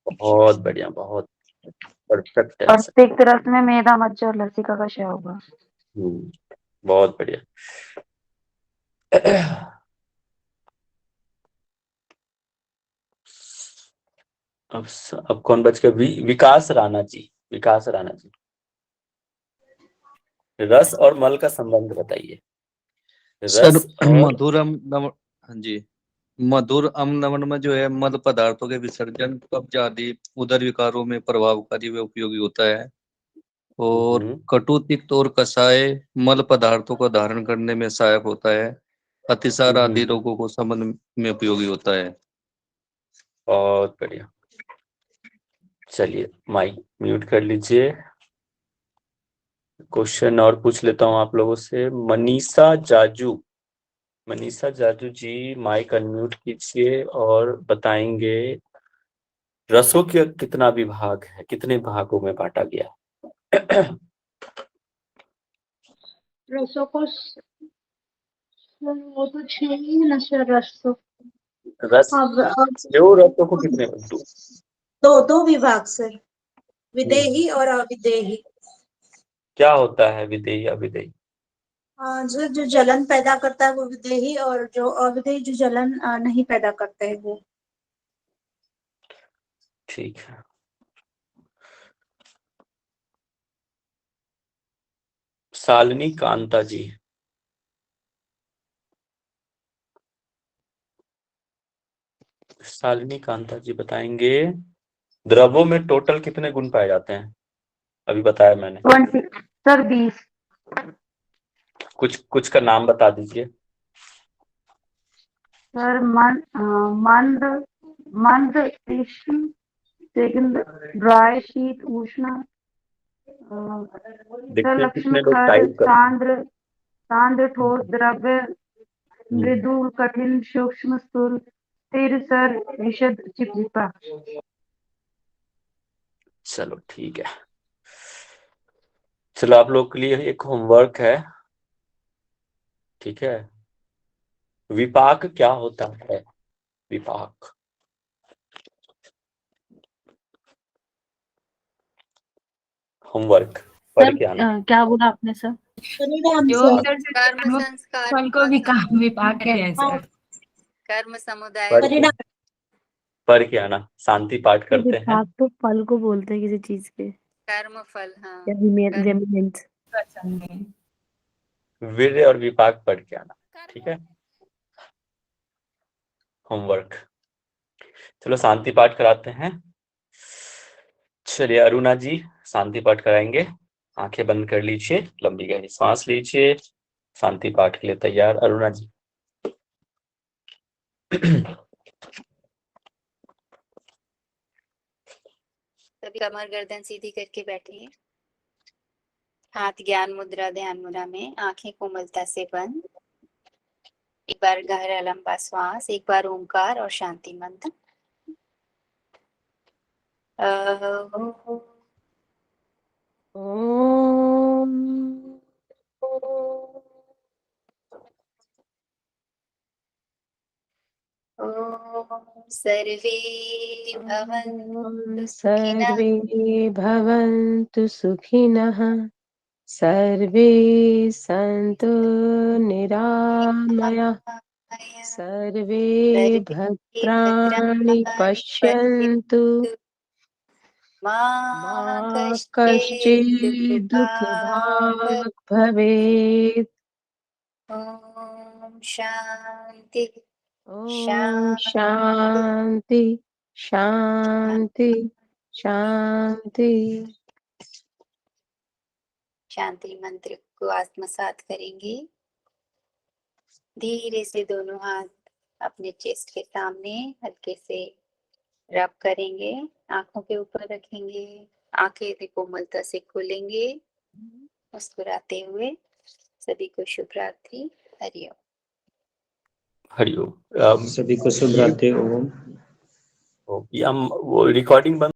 बहुत बढ़िया, बहुत परफेक्ट और आंसर। तिक्त रस में मेदा मज्जा और लसिका का क्षय होगा। बहुत बढ़िया। अब कौन बच गया? विकास राणा जी, विकास राणा जी, रस और मल का संबंध बताइए। सर रस और मधुरम नव, हाँ जी, मधुर अम्ल लवण में जो है मल पदार्थों के विसर्जन, कब्ज आदि उदर विकारों में प्रभावकारी व उपयोगी होता है। और कटु तिक्त और कषाय मल पदार्थों को धारण करने में सहायक होता है। अतिसार आदि रोगों को संबंध में उपयोगी होता है। बहुत बढ़िया। चलिए माइक म्यूट कर लीजिए। क्वेश्चन और पूछ लेता हूँ आप लोगों से। मनीषा जाजू जी, माइक अनम्यूट कीजिए और बताएंगे रसों के कितना विभाग है, कितने भागों में बांटा गया? रसों को वो तो 6 ही है ना सर, रस तो। रस अब रसों को कितने? दो विभाग सर, विदेही और अविदेही। क्या होता है विदेही अविदेही? जो जलन पैदा करता है वो विदेही, और जो अविदेही जो जलन नहीं पैदा करता है वो। ठीक है। शालिनी कांता जी, शालिनी कांता जी बताएंगे द्रवों में टोटल कितने गुण पाए जाते हैं? अभी बताया मैंने। 20 सर 20। कुछ का नाम बता दीजिए। सर मंद मंद तीक्ष्ण सेकंड ड्राई शीत उष्ण सर लक्ष्मण कितने लोग खर टाइप कर सांद्र ठोस द्रव्य मृदुल कठिन सूक्ष्म स्थूल स्थिर सर विशद चिपचिपा। चलो ठीक है। चलो आप लोग के लिए एक होमवर्क है, ठीक है। विपाक क्या होता है? विपाक होमवर्क पढ़ के आना। क्या बोला आपने सर? कर्म संस्कार फल को विपाक कहते हैं सर। कर्म समुदाय पढ़ के आना, शांति पाठ करते हैं। विपाक तो फल को बोलते हैं किसी चीज के, कर्म फल। हाँ, या रेमिनेंस। वीर्य और विपाक पढ़ के आना, ठीक है। होमवर्क। चलो शांति पाठ कराते हैं। चलिए अरुणा जी शांति पाठ कराएंगे। आंखें बंद कर लीजिए, लंबी गहरी सांस लीजिए। शांति पाठ के लिए तैयार अरुणा जी। सभी कमर गर्दन सीधी करके बैठिए। हाथ ज्ञान मुद्रा ध्यान मुद्रा में, आंखें कोमलता से बंद। एक बार गहरा लंबा श्वास, एक बार ओंकार और शांति मंत्र। सर्वे भवन्तु सुखिनः, सर्वे सन्तु निरामयाः, सर्वे भद्राणि पश्यन्तु, मा कश्चित् दुःखभाग् भवेत्। ओम शांति ओम शांति शांति शांति। शांति मंत्र को आत्मसात करेंगे। धीरे से दोनों हाथ अपने चेस्ट के सामने हल्के से रब करेंगे, आंखों के ऊपर रखेंगे, आंखें कोमलता से खोलेंगे मुस्कुराते हुए। सभी को शुभ रात्रि। हरिओम। हरिओम। सभी को शुभ रात्रि। ओम। वो रिकॉर्डिंग बंद